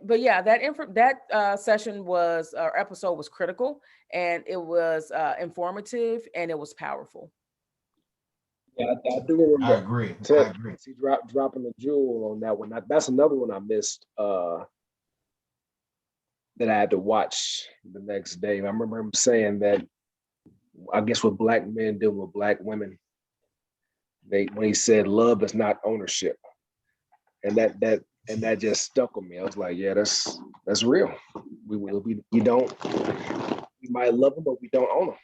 Speaker 3: But yeah, that session was, or episode was critical, and it was informative, and it was powerful.
Speaker 2: Yeah, I do
Speaker 1: I
Speaker 2: remember
Speaker 1: agree. I
Speaker 2: Ted
Speaker 1: agree.
Speaker 2: dropping the jewel on that one. That's another one I missed that I had to watch the next day. I remember him saying that, I guess what black men deal with black women, when he said love is not ownership. And that just stuck with me. I was like, yeah, that's real. We don't, we might love them, but we don't own them.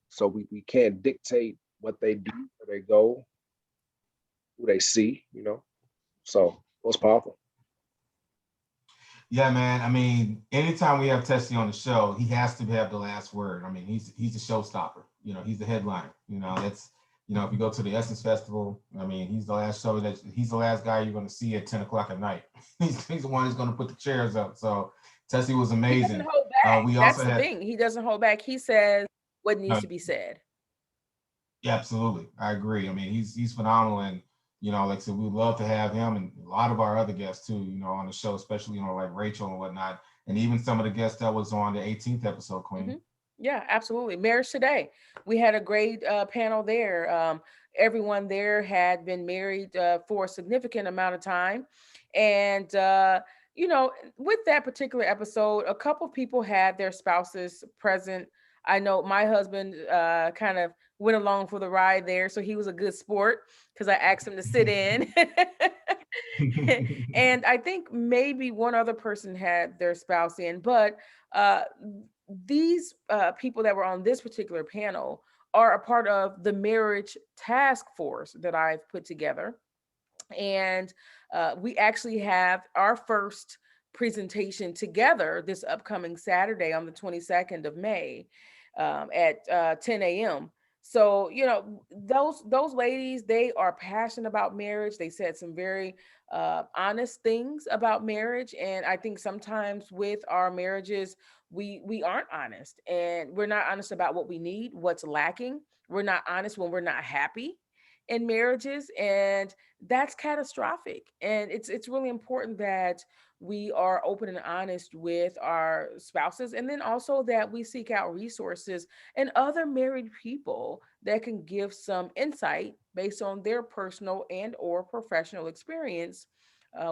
Speaker 2: So we can't dictate what they do, where they go, who they see, So it was powerful.
Speaker 1: Yeah, man. I mean, anytime we have Tessie on the show, he has to have the last word. I mean, he's the showstopper. He's the headliner. That's if you go to the Essence Festival, I mean, he's the last guy you're going to see at 10 o'clock at night. he's the one who's going to put the chairs up. So Tessie was
Speaker 3: He doesn't
Speaker 1: amazing.
Speaker 3: hold back.
Speaker 1: We
Speaker 3: That's
Speaker 1: also
Speaker 3: the
Speaker 1: had,
Speaker 3: thing. He doesn't hold back. He says what needs to be said.
Speaker 1: yeah, absolutely. I agree. I mean, he's phenomenal. And, like I said, we would love to have him and a lot of our other guests too, on the show, especially, like Rachel and whatnot. And even some of the guests that was on the 18th episode, Queen.
Speaker 3: Mm-hmm. Yeah, absolutely. Marriage Today. We had a great panel there. Everyone there had been married for a significant amount of time. And, with that particular episode, a couple people had their spouses present. I know my husband kind of went along for the ride there. So he was a good sport because I asked him to sit in. And I think maybe one other person had their spouse in, but these people that were on this particular panel are a part of the marriage task force that I've put together. And we actually have our first presentation together this upcoming Saturday on the 22nd of May at 10 a.m. So, those ladies, they are passionate about marriage. They said some very honest things about marriage. And I think sometimes with our marriages, we aren't honest, and we're not honest about what we need, what's lacking. We're not honest when we're not happy in marriages, and that's catastrophic. And it's really important that we are open and honest with our spouses, and then also that we seek out resources and other married people that can give some insight based on their personal and or professional experience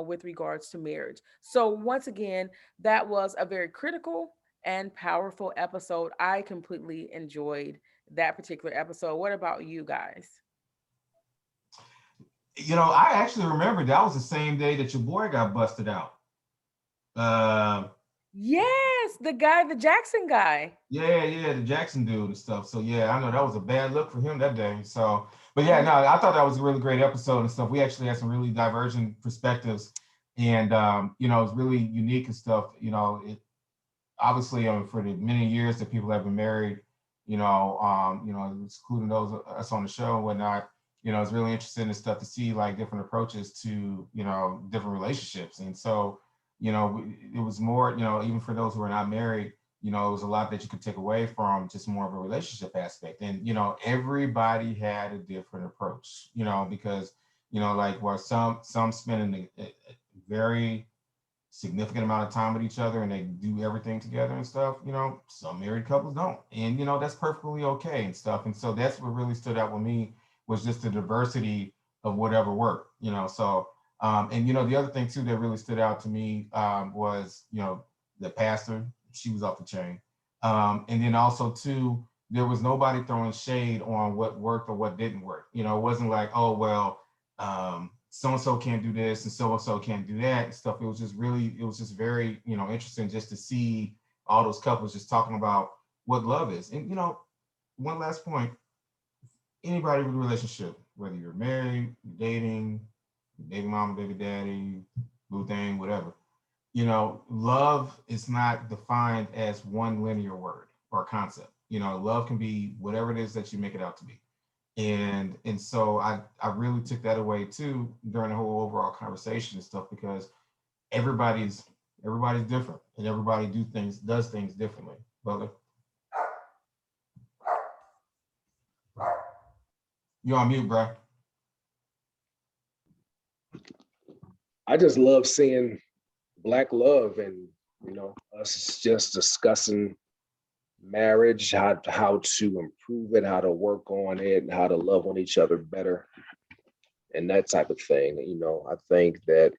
Speaker 3: with regards to marriage. So once again, that was a very critical and powerful episode. I completely enjoyed that particular episode. What about you guys?
Speaker 1: I actually remember that was the same day that your boy got busted out.
Speaker 3: Yes, the Jackson guy.
Speaker 1: Yeah, the Jackson dude and stuff. So yeah, I know that was a bad look for him that day. So, but yeah, no, I thought that was a really great episode and stuff. We actually had some really divergent perspectives, and it was really unique and stuff. It obviously for the many years that people have been married, including those of us on the show and whatnot. It's really interesting and stuff to see like different approaches to different relationships, and so it was more, even for those who are not married, it was a lot that you could take away from just more of a relationship aspect. And, everybody had a different approach, because, like while some spend a very significant amount of time with each other and they do everything together and stuff. Some married couples don't, and that's perfectly okay and stuff. And so that's what really stood out with me, was just the diversity of whatever worked. So and the other thing too that really stood out to me was the pastor. She was off the chain. And then also too, there was nobody throwing shade on what worked or what didn't work. It wasn't like, oh well, so-and-so can't do this and so-and-so can't do that and stuff. It was just very, interesting just to see all those couples just talking about what love is. And, one last point, anybody with a relationship, whether you're married, you're dating, baby mama, baby daddy, boo thing, whatever, love is not defined as one linear word or concept. Love can be whatever it is that you make it out to be. And so I really took that away too during the whole overall conversation and stuff, because everybody's different and everybody does things differently. Brother, you're on mute, bro.
Speaker 2: I just love seeing Black love, and us just discussing marriage, how to improve it, how to work on it, how to love on each other better, and that type of thing. I think that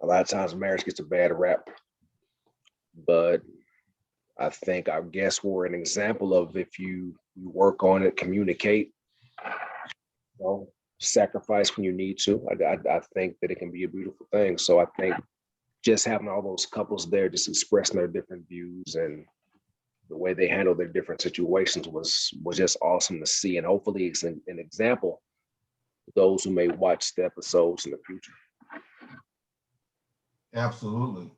Speaker 2: a lot of times marriage gets a bad rap, but I think our guests were an example of, if you work on it, communicate, sacrifice when you need to. I think that it can be a beautiful thing. So I think just having all those couples there, just expressing their different views and the way they handle their different situations was just awesome to see. And hopefully it's an example for those who may watch the episodes in the future.
Speaker 1: Absolutely.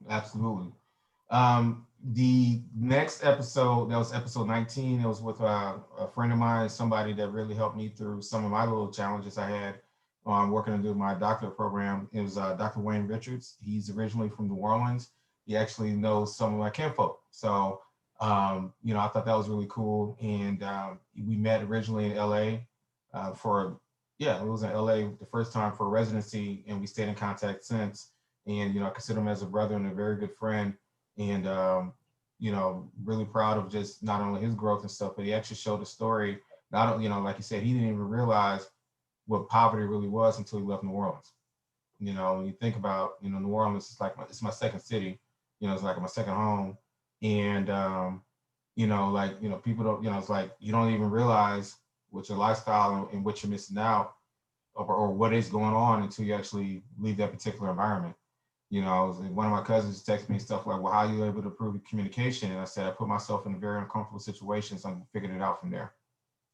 Speaker 1: The next episode, that was episode 19. It was with a friend of mine, somebody that really helped me through some of my little challenges I had working to do my doctorate program. It was Dr. Wayne Richards. He's originally from New Orleans. He actually knows some of my kinfolk. So, I thought that was really cool. And we met originally in LA it was in LA the first time for residency, and we stayed in contact since. And, I consider him as a brother and a very good friend. And, really proud of just not only his growth and stuff, but he actually showed a story. Not only, like you said, he didn't even realize what poverty really was until he left New Orleans. When you think about, New Orleans is like it's my second city. It's like my second home. And, people don't, it's like you don't even realize what your lifestyle and what you're missing out or what is going on until you actually leave that particular environment. One of my cousins texted me stuff like, well, how are you able to improve communication? And I said, I put myself in a very uncomfortable situation, so I figured it out from there.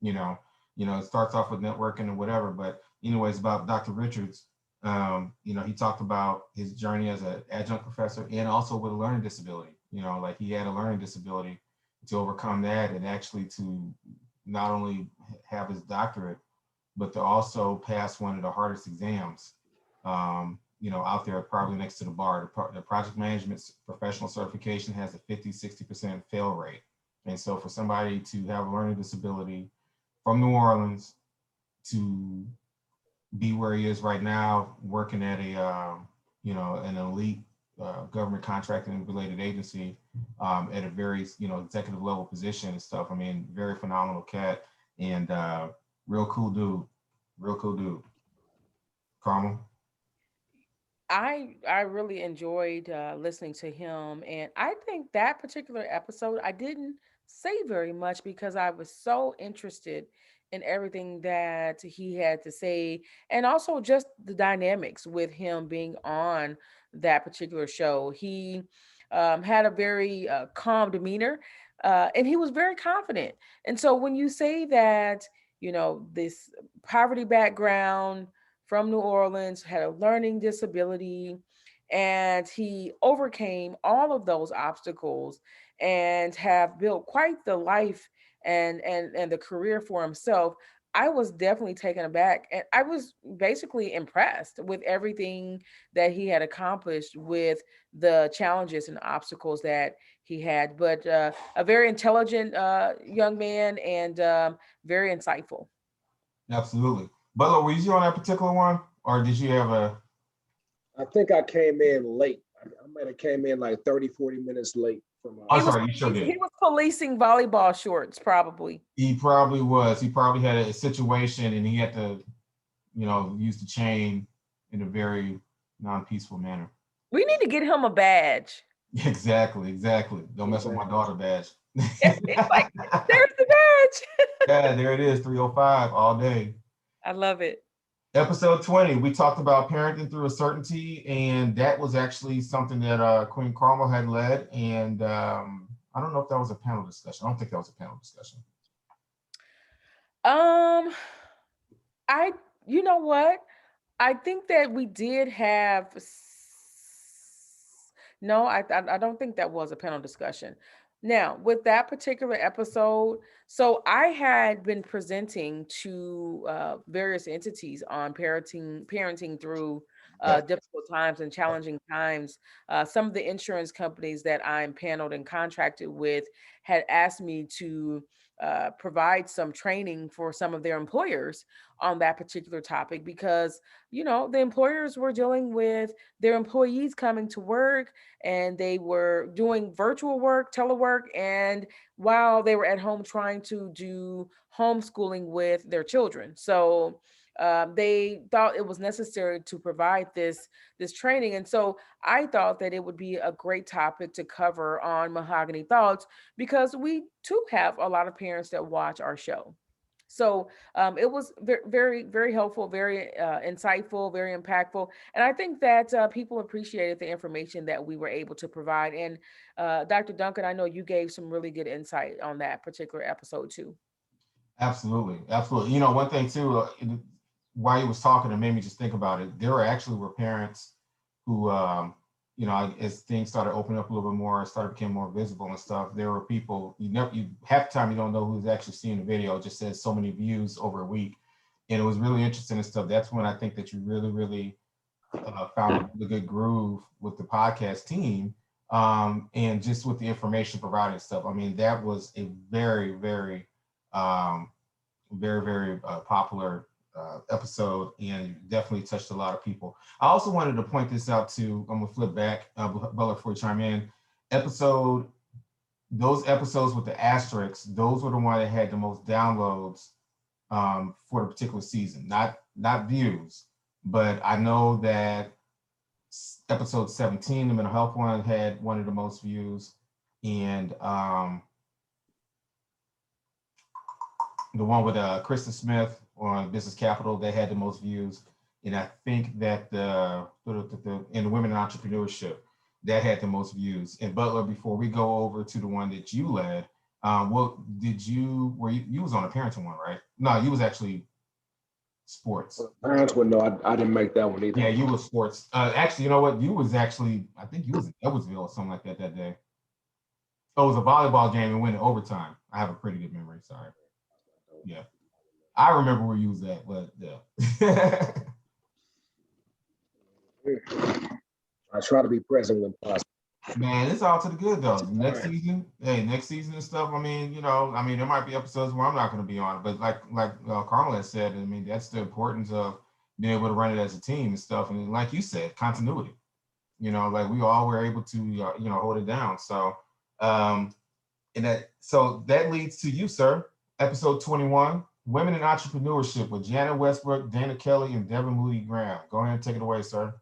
Speaker 1: It starts off with networking and whatever, but anyways, about Dr. Richards, he talked about his journey as an adjunct professor and also with a learning disability. Like he had a learning disability, to overcome that and actually to not only have his doctorate, but to also pass one of the hardest exams, out there, probably next to the bar. The project management professional certification has a 50-60% fail rate. And so for somebody to have a learning disability from New Orleans to be where he is right now, working at an elite government contracting related agency at a very, executive level position and stuff. I mean, very phenomenal cat and real cool dude. Carmel?
Speaker 3: I really enjoyed listening to him, and I think that particular episode I didn't say very much because I was so interested in everything that he had to say, and also just the dynamics with him being on that particular show. He had a very calm demeanor, and he was very confident. And so when you say that, this poverty background from New Orleans, had a learning disability, and he overcame all of those obstacles and have built quite the life and the career for himself. I was definitely taken aback, and I was basically impressed with everything that he had accomplished with the challenges and obstacles that he had. But a very intelligent young man, and very insightful.
Speaker 1: Absolutely. Butler, were you on that particular one, or did you have a?
Speaker 2: I think I came in late. I might have came in like 30, 40 minutes late from
Speaker 1: I'm sorry, you sure did.
Speaker 3: He was policing volleyball shorts, probably.
Speaker 1: He probably was. He probably had a situation and he had to, use the chain in a very non-peaceful manner.
Speaker 3: We need to get him a badge.
Speaker 1: Exactly. Don't mess with my daughter badge.
Speaker 3: It's like, there's the badge.
Speaker 1: Yeah, there it is, 305 all day.
Speaker 3: I love it.
Speaker 1: Episode 20, we talked about parenting through uncertainty, and that was actually something that Queen Carmel had led. And I don't know if that was a panel discussion. I don't think that was a panel discussion.
Speaker 3: You know what? I think that we did have. No, I don't think that was a panel discussion. Now, with that particular episode, so I had been presenting to various entities on parenting through difficult times and challenging times. Some of the insurance companies that I'm paneled and contracted with had asked me to provide some training for some of their employers on that particular topic because, the employers were dealing with their employees coming to work and they were doing virtual work, telework, and while they were at home trying to do homeschooling with their children. So they thought it was necessary to provide this training. And so I thought that it would be a great topic to cover on Mahogany Thoughts because we too have a lot of parents that watch our show. So it was very, very helpful, very insightful, very impactful. And I think that people appreciated the information that we were able to provide. And Dr. Duncan, I know you gave some really good insight on that particular episode too.
Speaker 1: Absolutely. One thing too, while you was talking, it made me just think about it. There were parents who, as things started opening up a little bit more, became more visible and stuff. There were people half the time you don't know who's actually seeing the video. It just says so many views over a week, and it was really interesting and stuff. That's when I think that you really, really found a good groove with the podcast team, and just with the information provided and stuff. I mean, that was a very, very, very, very popular episode, and definitely touched a lot of people. I also wanted to point this out too. I'm gonna flip back, Bella, before you chime in. Those episodes with the asterisks, those were the ones that had the most downloads for the particular season. Not views, but I know that episode 17, the mental health one, had one of the most views, and the one with Kristen Smith on Business Capital, they had the most views. And I think that in the Women in Entrepreneurship, that had the most views. And Butler, before we go over to the one that you led, you was on a parenting one, right? No, you was actually sports.
Speaker 2: Parents would know I didn't make that one either.
Speaker 1: Yeah, you was sports. Actually, you know what? You was actually, I think you was in Edwardsville or something like that day. Oh, it was a volleyball game and went to overtime. I have a pretty good memory, sorry. Yeah. I remember where you was at, but yeah.
Speaker 2: I try to be present when possible.
Speaker 1: Man, it's all to the good though. Next season and stuff. I mean, there might be episodes where I'm not going to be on, but like Carmel has said, I mean, that's the importance of being able to run it as a team and stuff. And like you said, continuity. Like we all were able to, hold it down. So, so that leads to you, sir. Episode 21, Women in Entrepreneurship with Janet Westbrook, Dana Kelly, and Devin Moody Graham. Go ahead and take it away, sir.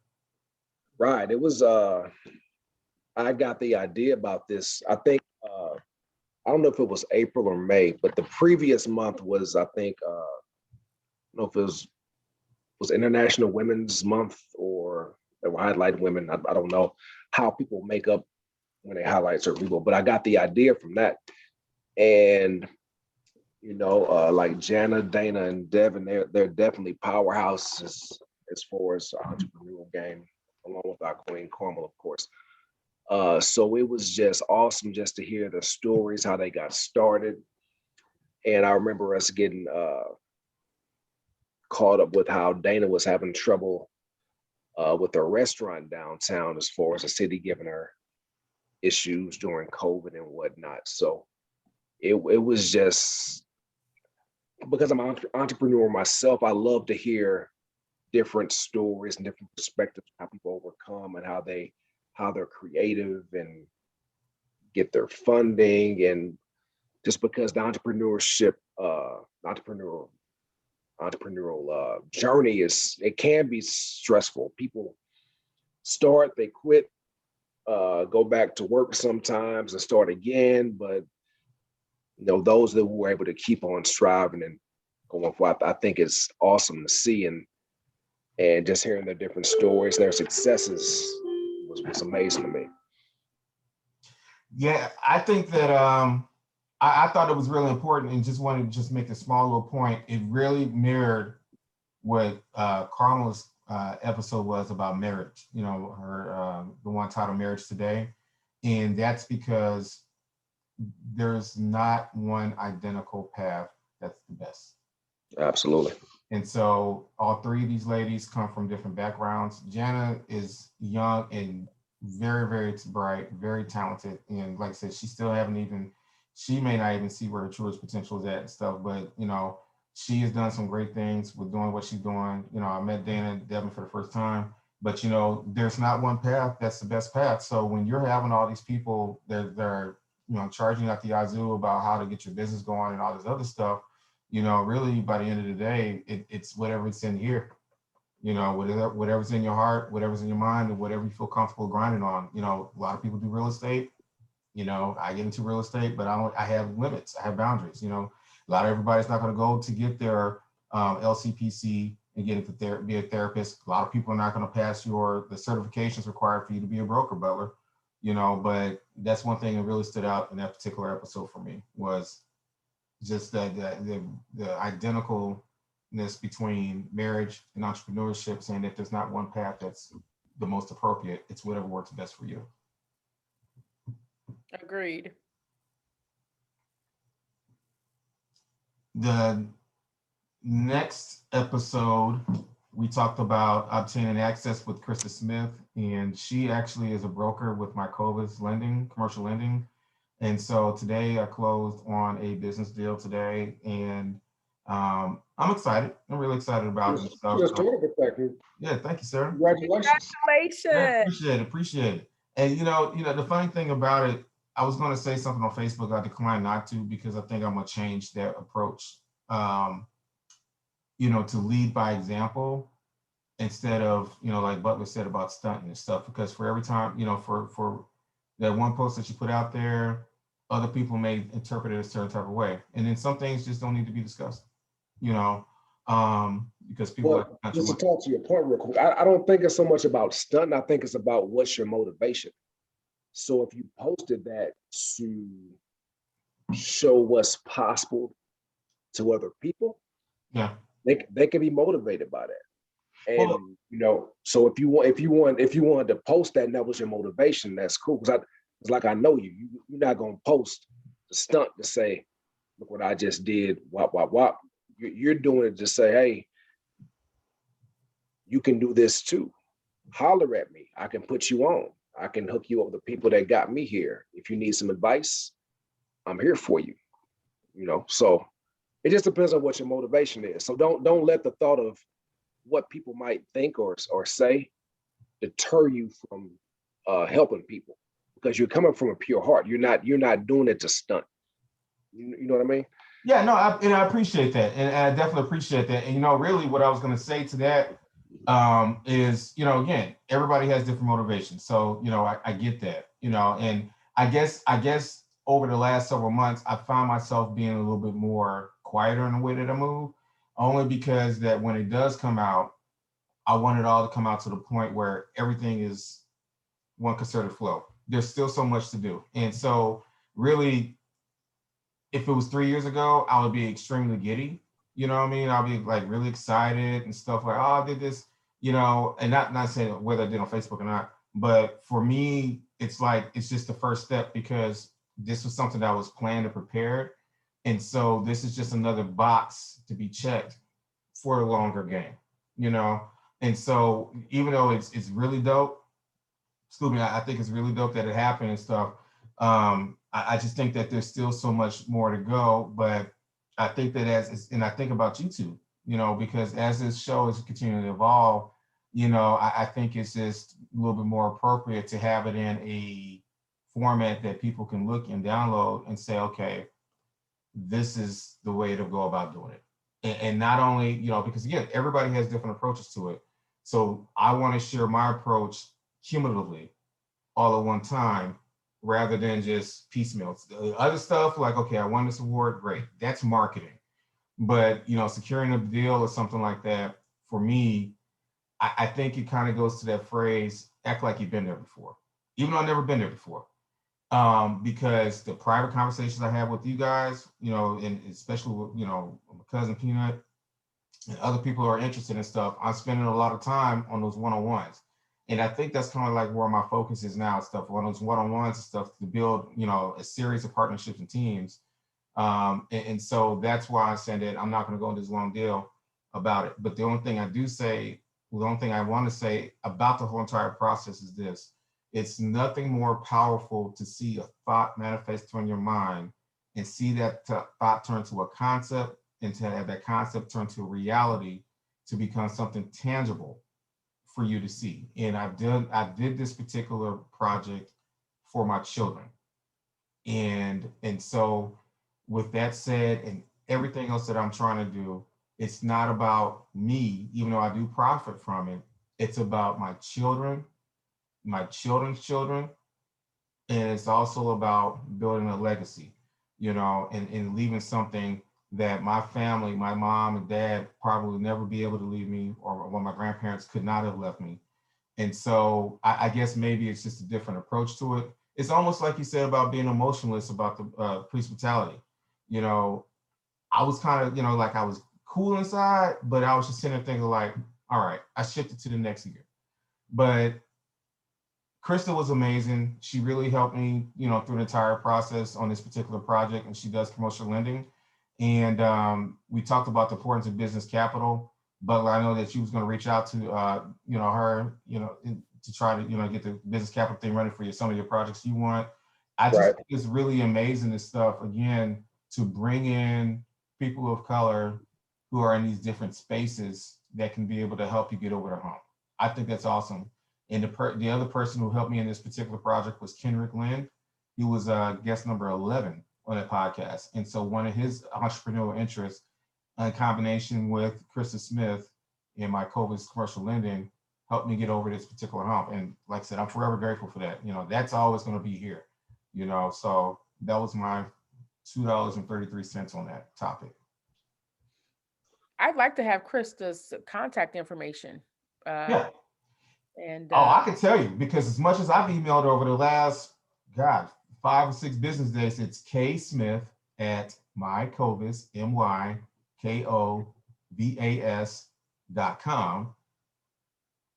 Speaker 2: Right. It was, I got the idea about this. I think, I don't know if it was April or May, but the previous month was, I think, I don't know if it was International Women's Month or they were highlighting women. I don't know how people make up when they highlight certain people, but I got the idea from that. And like Jana, Dana, and Devin, they're definitely powerhouses as far as the entrepreneurial game, along with our Queen Carmel, of course. So it was just awesome just to hear the stories, how they got started. And I remember us getting caught up with how Dana was having trouble with her restaurant downtown as far as the city giving her issues during COVID and whatnot. So it was just, because I'm an entrepreneur myself, I love to hear different stories and different perspectives, how people overcome and how they're creative and get their funding. And just because the entrepreneurial journey it can be stressful. People start, they quit, go back to work sometimes and start again. But those that were able to keep on striving and going forward, I think it's awesome to see, and just hearing their different stories, their successes was amazing to me.
Speaker 1: Yeah, I think that I thought it was really important, and just wanted to just make a small little point. It really mirrored what Carmel's episode was about marriage. Her the one titled "Marriage Today," and that's because there's not one identical path that's the best.
Speaker 2: Absolutely.
Speaker 1: And so all three of these ladies come from different backgrounds. Jana is young and very, very bright, very talented. And like I said, she may not even see where her truest potential is at and stuff, but she has done some great things with doing what she's doing. I met Dana and Devin for the first time, but there's not one path that's the best path. So when you're having all these people that they're charging out the yazoo about how to get your business going and all this other stuff, really by the end of the day, it's whatever's in here, whatever's in your heart, whatever's in your mind, and whatever you feel comfortable grinding on. A lot of people do real estate. I get into real estate, but I have limits. I have boundaries. A lot of everybody's not going to go to get their LCPC and get into be a therapist. A lot of people are not going to pass the certifications required for you to be a broker butler. But that's one thing that really stood out in that particular episode for me, was just that the identicalness between marriage and entrepreneurship, saying that there's not one path that's the most appropriate. It's whatever works best for you.
Speaker 3: Agreed.
Speaker 1: The next episode, we talked about obtaining access with Krista Smith, and she actually is a broker with Mycova's lending, commercial lending. And so today I closed on a business deal today, and I'm excited. I'm really excited about it. Yeah, thank you, sir.
Speaker 2: Congratulations.
Speaker 3: Congratulations.
Speaker 1: Yeah, appreciate it. And the funny thing about it, I was going to say something on Facebook. I declined not to, because I think I'm going to change that approach, to lead by example instead of, like Butler said about stunting and stuff, because for every time, for that one post that you put out there, other people may interpret it a certain type of way. And then some things just don't need to be discussed, because people
Speaker 2: just to talk to your point real quick, I don't think it's so much about stunting. I think it's about what's your motivation. So if you posted that to show what's possible to other people,
Speaker 1: yeah,
Speaker 2: they can be motivated by that. And so if you wanted to post that and that was your motivation, that's cool. Because like I know you're not gonna post the stunt to say, look what I just did, wop wop wop. You're doing it to say, hey, you can do this too. Holler at me. I can put you on. I can hook you up with the people that got me here. If you need some advice, I'm here for you. So it just depends on what your motivation is. So don't let the thought of what people might think or say deter you from helping people, because you're coming from a pure heart. You're not doing it to stunt. You know what I mean?
Speaker 1: Yeah, no, I appreciate that, and I definitely appreciate that. And really, what I was going to say to that is, again, everybody has different motivations. So I get that. And I guess over the last several months, I found myself being a little bit more quieter in the way that I move, only because that when it does come out, I want it all to come out to the point where everything is one concerted flow. There's still so much to do, and so really, if it was 3 years ago, I would be extremely giddy. You know what I mean? I'll be like really excited and stuff like, oh, I did this, and not saying whether I did on Facebook or not, but for me, it's like, it's just the first step, because this was something that was planned and prepared. And so this is just another box to be checked for a longer game, And so even though it's really dope, I think it's really dope that it happened and stuff. I just think that there's still so much more to go, but I think that and I think about YouTube, because as this show is continuing to evolve, I think it's just a little bit more appropriate to have it in a format that people can look and download and say, okay, this is the way to go about doing it. And not only, because again, everybody has different approaches to it. So I want to share my approach cumulatively all at one time rather than just piecemeal. The other stuff like, okay, I won this award, great. That's marketing. But, securing a deal or something like that, for me, I think it kind of goes to that phrase, act like you've been there before, even though I've never been there before. Because the private conversations I have with you guys, and especially with, my cousin Peanut and other people who are interested in stuff, I'm spending a lot of time on those one-on-ones. And I think that's kind of like where my focus is now, stuff on those one-on-ones and stuff to build, a series of partnerships and teams. And so that's why I said that I'm not going to go into this long deal about it. But the only thing I want to say about the whole entire process is this. It's nothing more powerful to see a thought manifest on your mind and see that thought turn to a concept and to have that concept turn to a reality to become something tangible for you to see. And I did this particular project for my children. And so with that said, and everything else that I'm trying to do, it's not about me, even though I do profit from it. It's about my children, my children's children, and it's also about building a legacy, and leaving something that my family, my mom and dad probably would never be able to leave me, or what my grandparents could not have left me. And so I guess maybe it's just a different approach to it. It's almost like you said about being emotionless about the police brutality. I was kind of, like I was cool inside, but I was just sitting there thinking like, all right, I shifted to the next year. But Krista was amazing. She really helped me, through the entire process on this particular project, and she does commercial lending. And we talked about the importance of business capital. But I know that she was going to reach out to, her, to try to, get the business capital thing running for some of your projects you want. I just think it's really amazing, this stuff, again, to bring in people of color who are in these different spaces that can be able to help you get over the hump. I think that's awesome. And the other person who helped me in this particular project was Kenrick Lind. He was guest number 11 on that podcast. And so one of his entrepreneurial interests, in combination with Krista Smith and my Covis commercial lending, helped me get over this particular hump. And like I said, I'm forever grateful for that. That's always going to be here. So that was my $2.33 on that topic.
Speaker 3: I'd like to have Krista's contact information.
Speaker 1: Yeah.
Speaker 3: And
Speaker 1: I can tell you, because as much as I've emailed over the last, 5 or 6 business days, it's ksmith at mycovas, mykovas.com.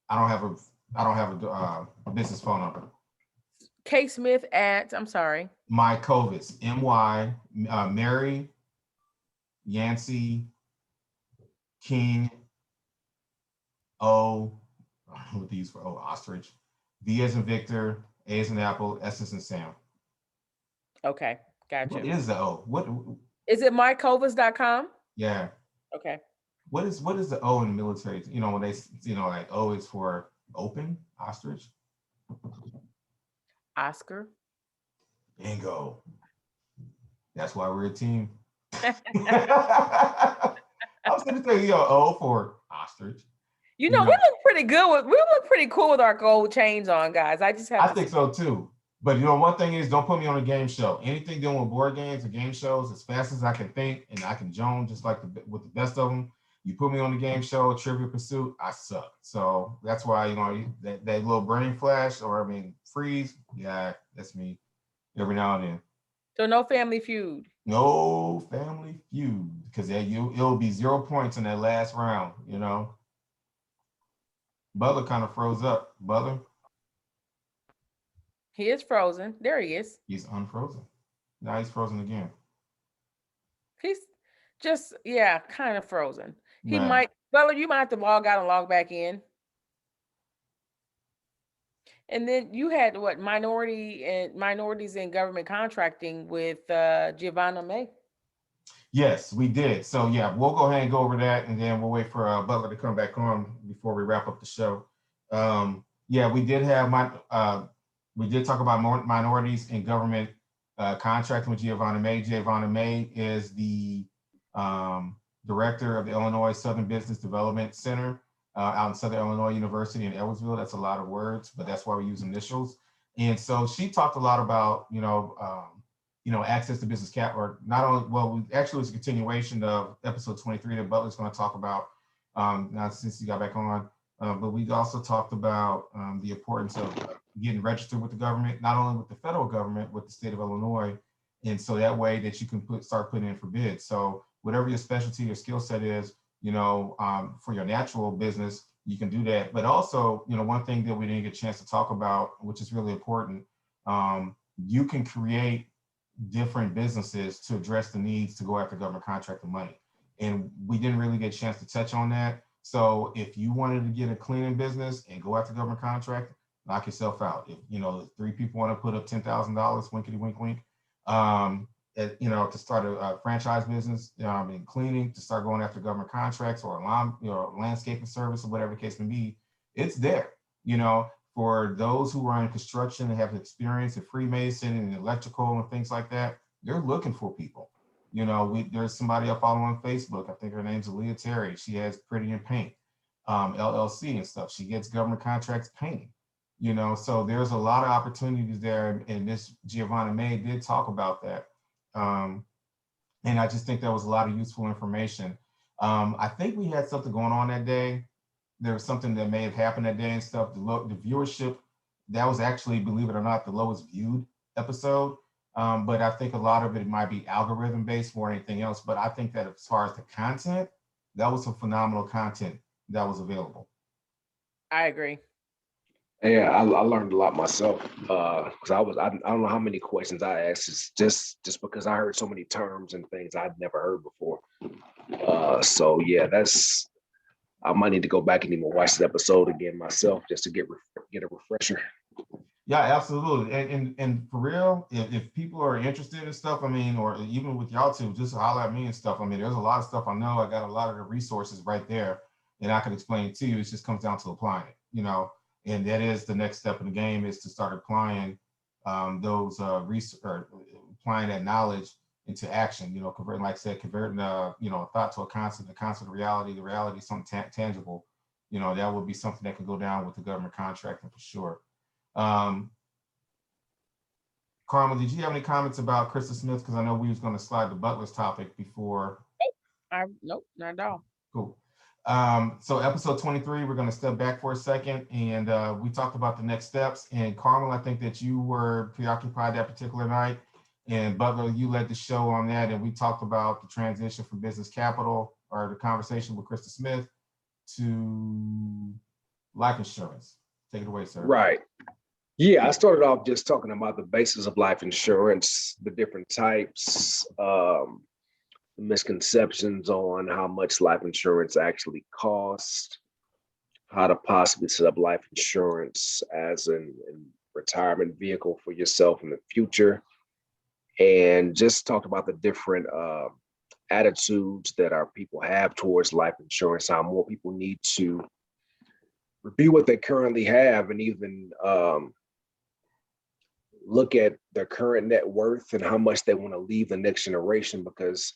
Speaker 1: I don't have a business phone number.
Speaker 3: K Smith at, I'm sorry.
Speaker 1: Mycovas, Mary, Yancey, King, what these for? Ostrich. V as in Victor, A as in Apple, S as in Sam.
Speaker 3: Okay, gotcha.
Speaker 1: What is the O? What
Speaker 3: is it? mycovas.com?
Speaker 1: Yeah.
Speaker 3: Okay.
Speaker 1: What is the O in the military? When they, like O is for open, ostrich.
Speaker 3: Oscar.
Speaker 1: Bingo. That's why we're a team. I was gonna say, O for ostrich.
Speaker 3: We look pretty good. We look pretty cool with our gold chains on, guys. I think
Speaker 1: so too. But one thing is, don't put me on a game show. Anything dealing with board games or game shows, as fast as I can think and I can joan, just like with the best of them. You put me on the game show, Trivia Pursuit, I suck. So that's why that little brain flash freeze. Yeah, that's me. Every now and then.
Speaker 3: So no Family Feud.
Speaker 1: No Family Feud, because it'll be 0 points in that last round. Butler kind of froze up. Butler.
Speaker 3: He is frozen. There he is.
Speaker 1: He's unfrozen. Now he's frozen again.
Speaker 3: He's just, kind of frozen. He might, Butler, you might have to log out and log back in. And then you had what, minorities in government contracting with Giovanna May.
Speaker 1: Yes, we did. So yeah, we'll go ahead and go over that, and then we'll wait for Butler to come back on before we wrap up the show. Yeah, we did have we did talk about minorities in government contracting with Giovanna May. Giovanna May is the director of the Illinois Southern Business Development Center out in Southern Illinois University in Edwardsville. That's a lot of words, but that's why we use initials. And so she talked a lot about, access to business cap, or not only, well, actually it's a continuation of episode 23 that Butler's going to talk about now since he got back on. But we also talked about the importance of getting registered with the government, not only with the federal government, with the state of Illinois. And so that way that you can start putting in for bids. So whatever your specialty or skill set is, for your natural business, you can do that. But also, one thing that we didn't get a chance to talk about, which is really important, you can create different businesses to address the needs to go after government contractor money. And we didn't really get a chance to touch on that. So if you wanted to get a cleaning business and go after government contractor, knock yourself out. If 3 people want to put up $10,000, winkety wink wink, to start a franchise business in cleaning, to start going after government contracts or landscaping service or whatever the case may be, it's there. For those who are in construction and have experience in Freemason and electrical and things like that, they're looking for people. There's somebody I follow on Facebook. I think her name's Aaliyah Terry. She has Pretty in Paint, LLC and stuff. She gets government contracts painting. So there's a lot of opportunities there. And this Giovanna May did talk about that. And I just think that was a lot of useful information. I think we had something going on that day. There was something that may have happened that day and stuff. The viewership, that was actually, believe it or not, the lowest viewed episode. But I think a lot of it might be algorithm based more than anything else. But I think that as far as the content, that was some phenomenal content that was available.
Speaker 3: I agree.
Speaker 2: Yeah, I learned a lot myself because I don't know how many questions I asked. It's just because I heard so many terms and things I'd never heard before. So yeah, I might need to go back and even watch the episode again myself just to get a refresher.
Speaker 1: Yeah, absolutely. And for real, if people are interested in stuff, or even with y'all too, just holler at me and stuff. There's a lot of stuff I know. I got a lot of the resources right there, and I can explain it to you. It just comes down to applying it, and that is the next step in the game, is to start applying those applying that knowledge into action. Converting, like I said, converting a thought to a concept, the concept of reality, the reality something tangible. That would be something that could go down with the government contracting for sure. Carmen, did you have any comments about Krista Smith? Because I know we was going to slide the Butler's topic before.
Speaker 3: Nope, not at all.
Speaker 1: Cool. So episode 23, we're going to step back for a second, and we talked about the next steps. And Carmen, I think that you were preoccupied that particular night, and Butler, you led the show on that, and we talked about the transition from business capital, or the conversation with Krista Smith, to life insurance. Take it away, sir.
Speaker 2: Right. Yeah, I started off just talking about the basis of life insurance, the different types, the misconceptions on how much life insurance actually costs, how to possibly set up life insurance as a retirement vehicle for yourself in the future, and just talked about the different attitudes that our people have towards life insurance, how more people need to review what they currently have and even look at their current net worth and how much they want to leave the next generation. Because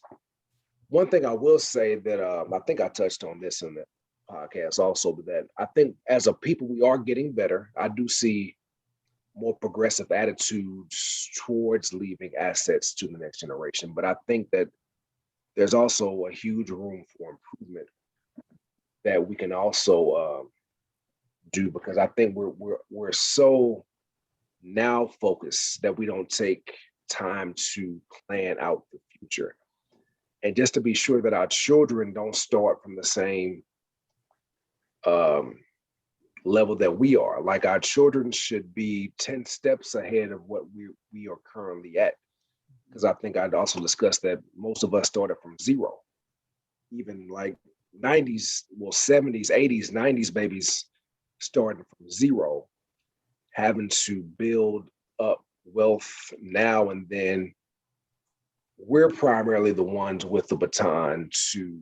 Speaker 2: one thing I will say that I think I touched on this in the podcast also, but that I think as a people, we are getting better. I do see more progressive attitudes towards leaving assets to the next generation. But I think that there's also a huge room for improvement that we can also do, because I think we're so now focused that we don't take time to plan out the future, and just to be sure that our children don't start from the same level that we are. Like, our children should be 10 steps ahead of what we are currently at, because I think I'd also discussed that most of us started from zero. Even like 90s, well, 70s, 80s, 90s babies starting from zero, having to build up wealth now and then we're primarily the ones with the baton to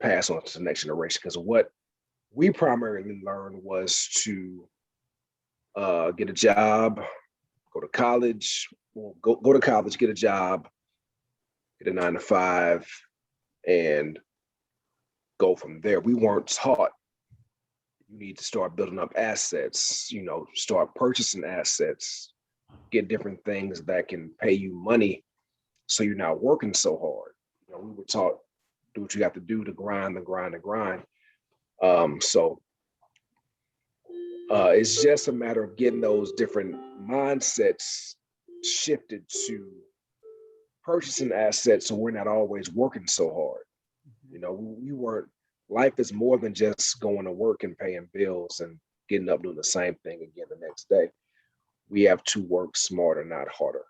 Speaker 2: pass on to the next generation. Because what we primarily learned was to get a job, go to college, go to college, get a job, get a 9 to 5, and go from there. We weren't taught you need to start building up assets, start purchasing assets, get different things that can pay you money so you're not working so hard. We were taught do what you have to do to grind and grind and grind. So it's just a matter of getting those different mindsets shifted to purchasing assets so we're not always working so hard. We weren't, life is more than just going to work and paying bills and getting up doing the same thing again the next day. We have to work smarter, not harder.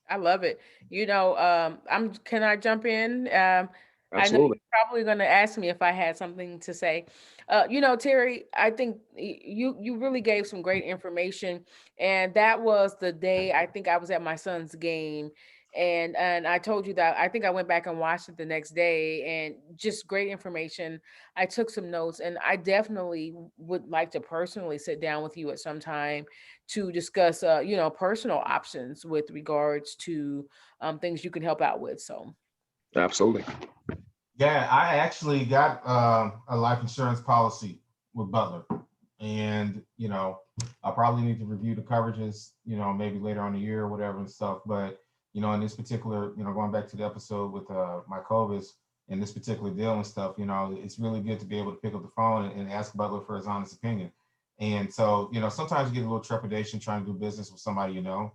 Speaker 3: I love it. Can I jump in? I know you're
Speaker 2: Absolutely.
Speaker 3: probably going to ask me if I had something to say. Terry, I think you really gave some great information, and that was the day I think I was at my son's game, and I told you that I think I went back and watched it the next day, and just great information. I took some notes, and I definitely would like to personally sit down with you at some time to discuss, personal options with regards to things you can help out with. So.
Speaker 2: Absolutely.
Speaker 1: Yeah, I actually got a life insurance policy with Butler, and I probably need to review the coverages, maybe later on the year or whatever and stuff. But in this particular, going back to the episode with my Covis and this particular deal and stuff, it's really good to be able to pick up the phone and ask Butler for his honest opinion. And so, sometimes you get a little trepidation trying to do business with somebody, but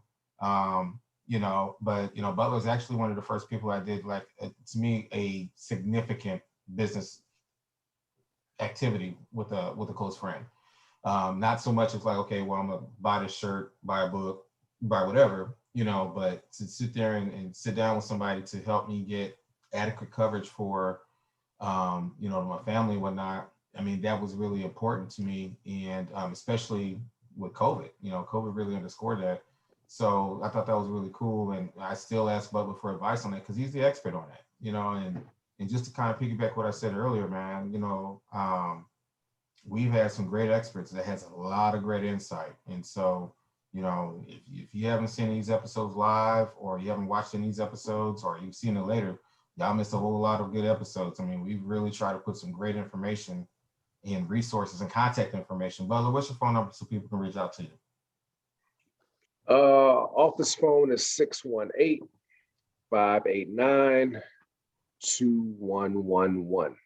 Speaker 1: Butler was actually one of the first people I did, like, to me, a significant business activity with a close friend. Not so much as like, okay, well, I'm gonna buy this shirt, buy a book, buy whatever, but to sit there and sit down with somebody to help me get adequate coverage for, my family and whatnot. I mean, that was really important to me, and especially with COVID. COVID really underscored that. So I thought that was really cool, and I still ask Butler for advice on that because he's the expert on that. And just to kind of piggyback what I said earlier, man, we've had some great experts that has a lot of great insight. And so, if you haven't seen these episodes live, or you haven't watched any of these episodes, or you've seen it later, y'all missed a whole lot of good episodes. I mean, we've really tried to put some great information and resources and contact information. Butler, what's your phone number so people can reach out to you?
Speaker 2: Office phone is 618-589-2111.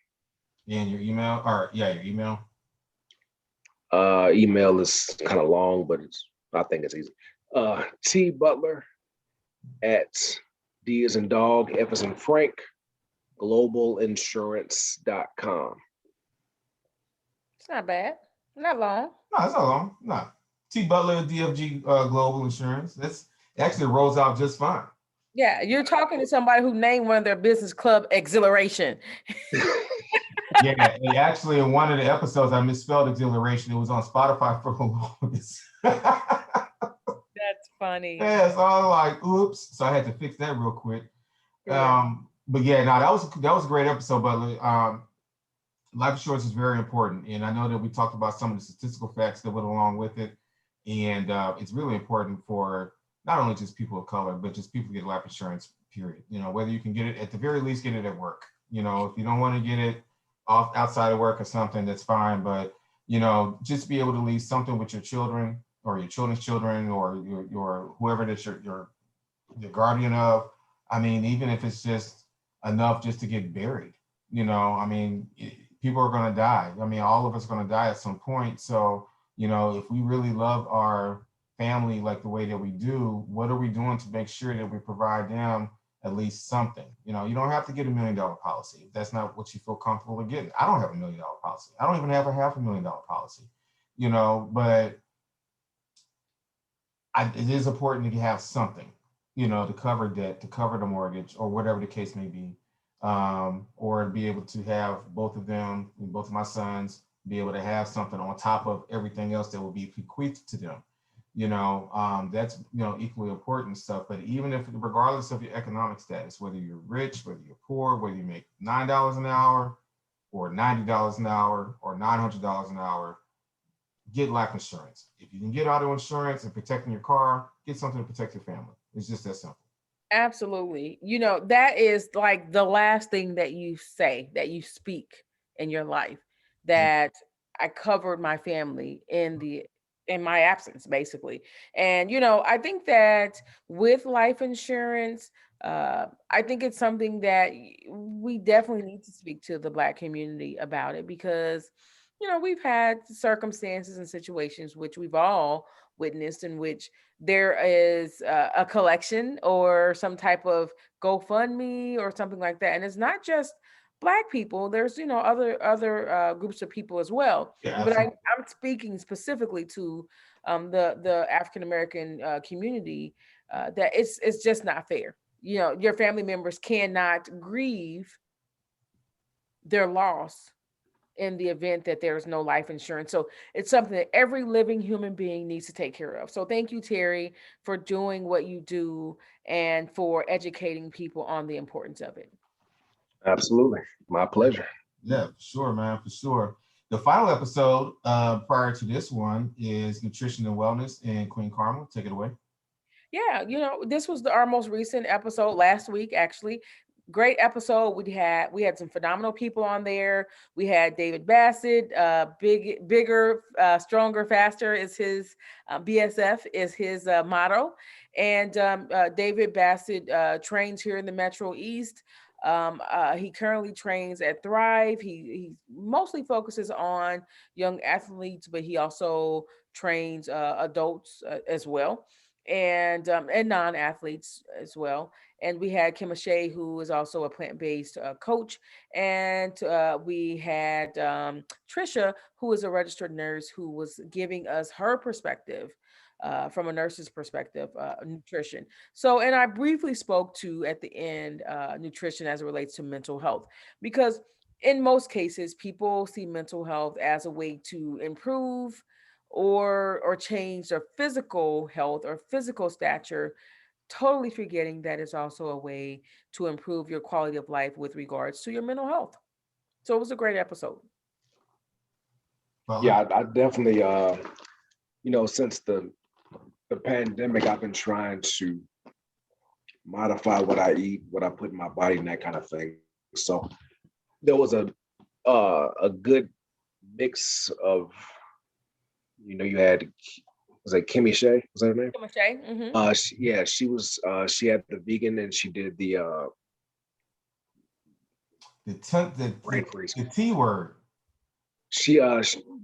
Speaker 1: And your email, your email.
Speaker 2: Email is kind of long, but I think it's easy. tbutler at D as in dog, F as in Frank, globalinsurance.com.
Speaker 3: It's not bad. Not long.
Speaker 1: No, it's not long. No. T Butler, DFG Global Insurance. That's actually rolls out just fine.
Speaker 3: Yeah, you're talking to somebody who named one of their business club Exhilaration.
Speaker 1: Yeah, and actually in one of the episodes I misspelled exhilaration. It was on Spotify for the longest.
Speaker 3: That's funny.
Speaker 1: Yeah, so I was like, oops. So I had to fix that real quick.
Speaker 3: Yeah.
Speaker 1: But yeah, no, that was a great episode, Butler. Life insurance is very important, and I know that we talked about some of the statistical facts that went along with it, and it's really important for not only just people of color, but just people who get life insurance. Period. Whether you can get it at the very least, get it at work. If you don't want to get it outside of work or something, that's fine. But just be able to leave something with your children or your children's children or your whoever that you're guardian of. I mean, even if it's just enough just to get buried. People are going to die. I mean, all of us are going to die at some point. So, if we really love our family like the way that we do, what are we doing to make sure that we provide them at least something? You don't have to get $1 million policy if that's not what you feel comfortable with getting. I don't have $1 million policy. I don't even have a $500,000 policy, but it is important to have something, to cover debt, to cover the mortgage or whatever the case may be. Or be able to have both of them, both of my sons, be able to have something on top of everything else that will be bequeathed to them. that's, equally important stuff. But even if, regardless of your economic status, whether you're rich, whether you're poor, whether you make $9 an hour or $90 an hour or $900 an hour, get life insurance. If you can get auto insurance and protecting your car, get something to protect your family. It's just that simple.
Speaker 3: Absolutely. That is like the last thing that you say, that you speak in your life, that I covered my family in my absence, basically. And I think that with life insurance, I think it's something that we definitely need to speak to the Black community about it, because we've had circumstances and situations which we've all witnessed, in which there is a collection or some type of GoFundMe or something like that, and it's not just Black people. There's other groups of people as well.
Speaker 1: Yeah,
Speaker 3: But
Speaker 1: absolutely.
Speaker 3: I'm speaking specifically to the African American community, that it's just not fair. Your family members cannot grieve their loss in the event that there's no life insurance. So it's something that every living human being needs to take care of. So thank you, Terry, for doing what you do and for educating people on the importance of it.
Speaker 2: Absolutely. My pleasure.
Speaker 1: Yeah, for sure, man, for sure. The final episode prior to this one is Nutrition and Wellness in Queen Carmel. Take it away.
Speaker 3: Yeah, this was our most recent episode last week, actually. Great episode. We had some phenomenal people on there. We had David Bassett, bigger, stronger, faster is his BSF is his motto. And David Bassett trains here in the Metro East. He currently trains at Thrive. He mostly focuses on young athletes, but he also trains adults as well, and non-athletes as well. And we had Kim Shea, who is also a plant-based coach, and we had Trisha, who is a registered nurse, who was giving us her perspective, from a nurse's perspective, nutrition. So, and I briefly spoke to at the end nutrition as it relates to mental health, because in most cases, people see mental health as a way to improve or change their physical health or physical stature, totally forgetting that it's also a way to improve your quality of life with regards to your mental health. So it was a great episode.
Speaker 2: Yeah, I definitely, since the pandemic, I've been trying to modify what I eat, what I put in my body, and that kind of thing. So there was a good mix of, you had, was it Kimmy Shea? Was that her name?
Speaker 3: Kim Shea, mm-hmm.
Speaker 2: She was. She had the vegan, and she did the brain freeze.
Speaker 1: The T word.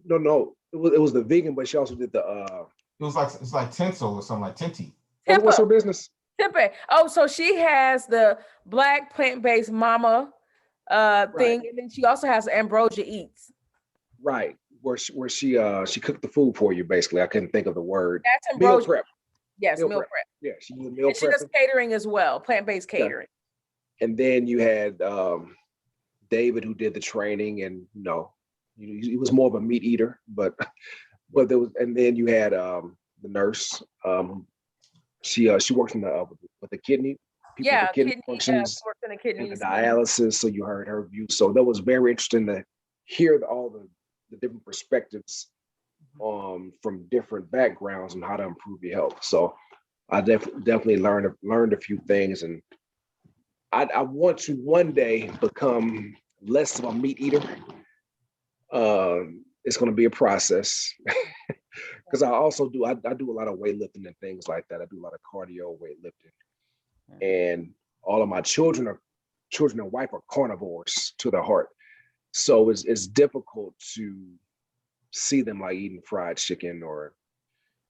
Speaker 2: No, it was the vegan, but she also did the
Speaker 1: It's like tinsel or something, like tinty.
Speaker 2: What's her business?
Speaker 3: Tempe. Oh, so she has the Black plant-based mama thing, and then she also has Ambrosia Eats.
Speaker 2: Right, where she cooked the food for you, basically. I couldn't think of the word.
Speaker 3: That's Ambrosia.
Speaker 2: Meal prep.
Speaker 3: Yes, meal prep.
Speaker 2: Yeah, she did meal prep.
Speaker 3: She does catering as well, plant-based catering.
Speaker 2: Yeah. And then you had David, who did the training, and he was more of a meat eater, but there was, and then you had the nurse. She works in with the kidney. People with kidney functions,
Speaker 3: works in the kidneys,
Speaker 2: and the dialysis. So you heard her view. So that was very interesting to hear all the different perspectives from different backgrounds on how to improve your health. So I definitely learned a few things, and I want to one day become less of a meat eater. It's going to be a process because I also do a lot of weightlifting and things like that. I do a lot of cardio weightlifting, and all of my children and wife are carnivores to their heart. So it's difficult to see them like eating fried chicken, or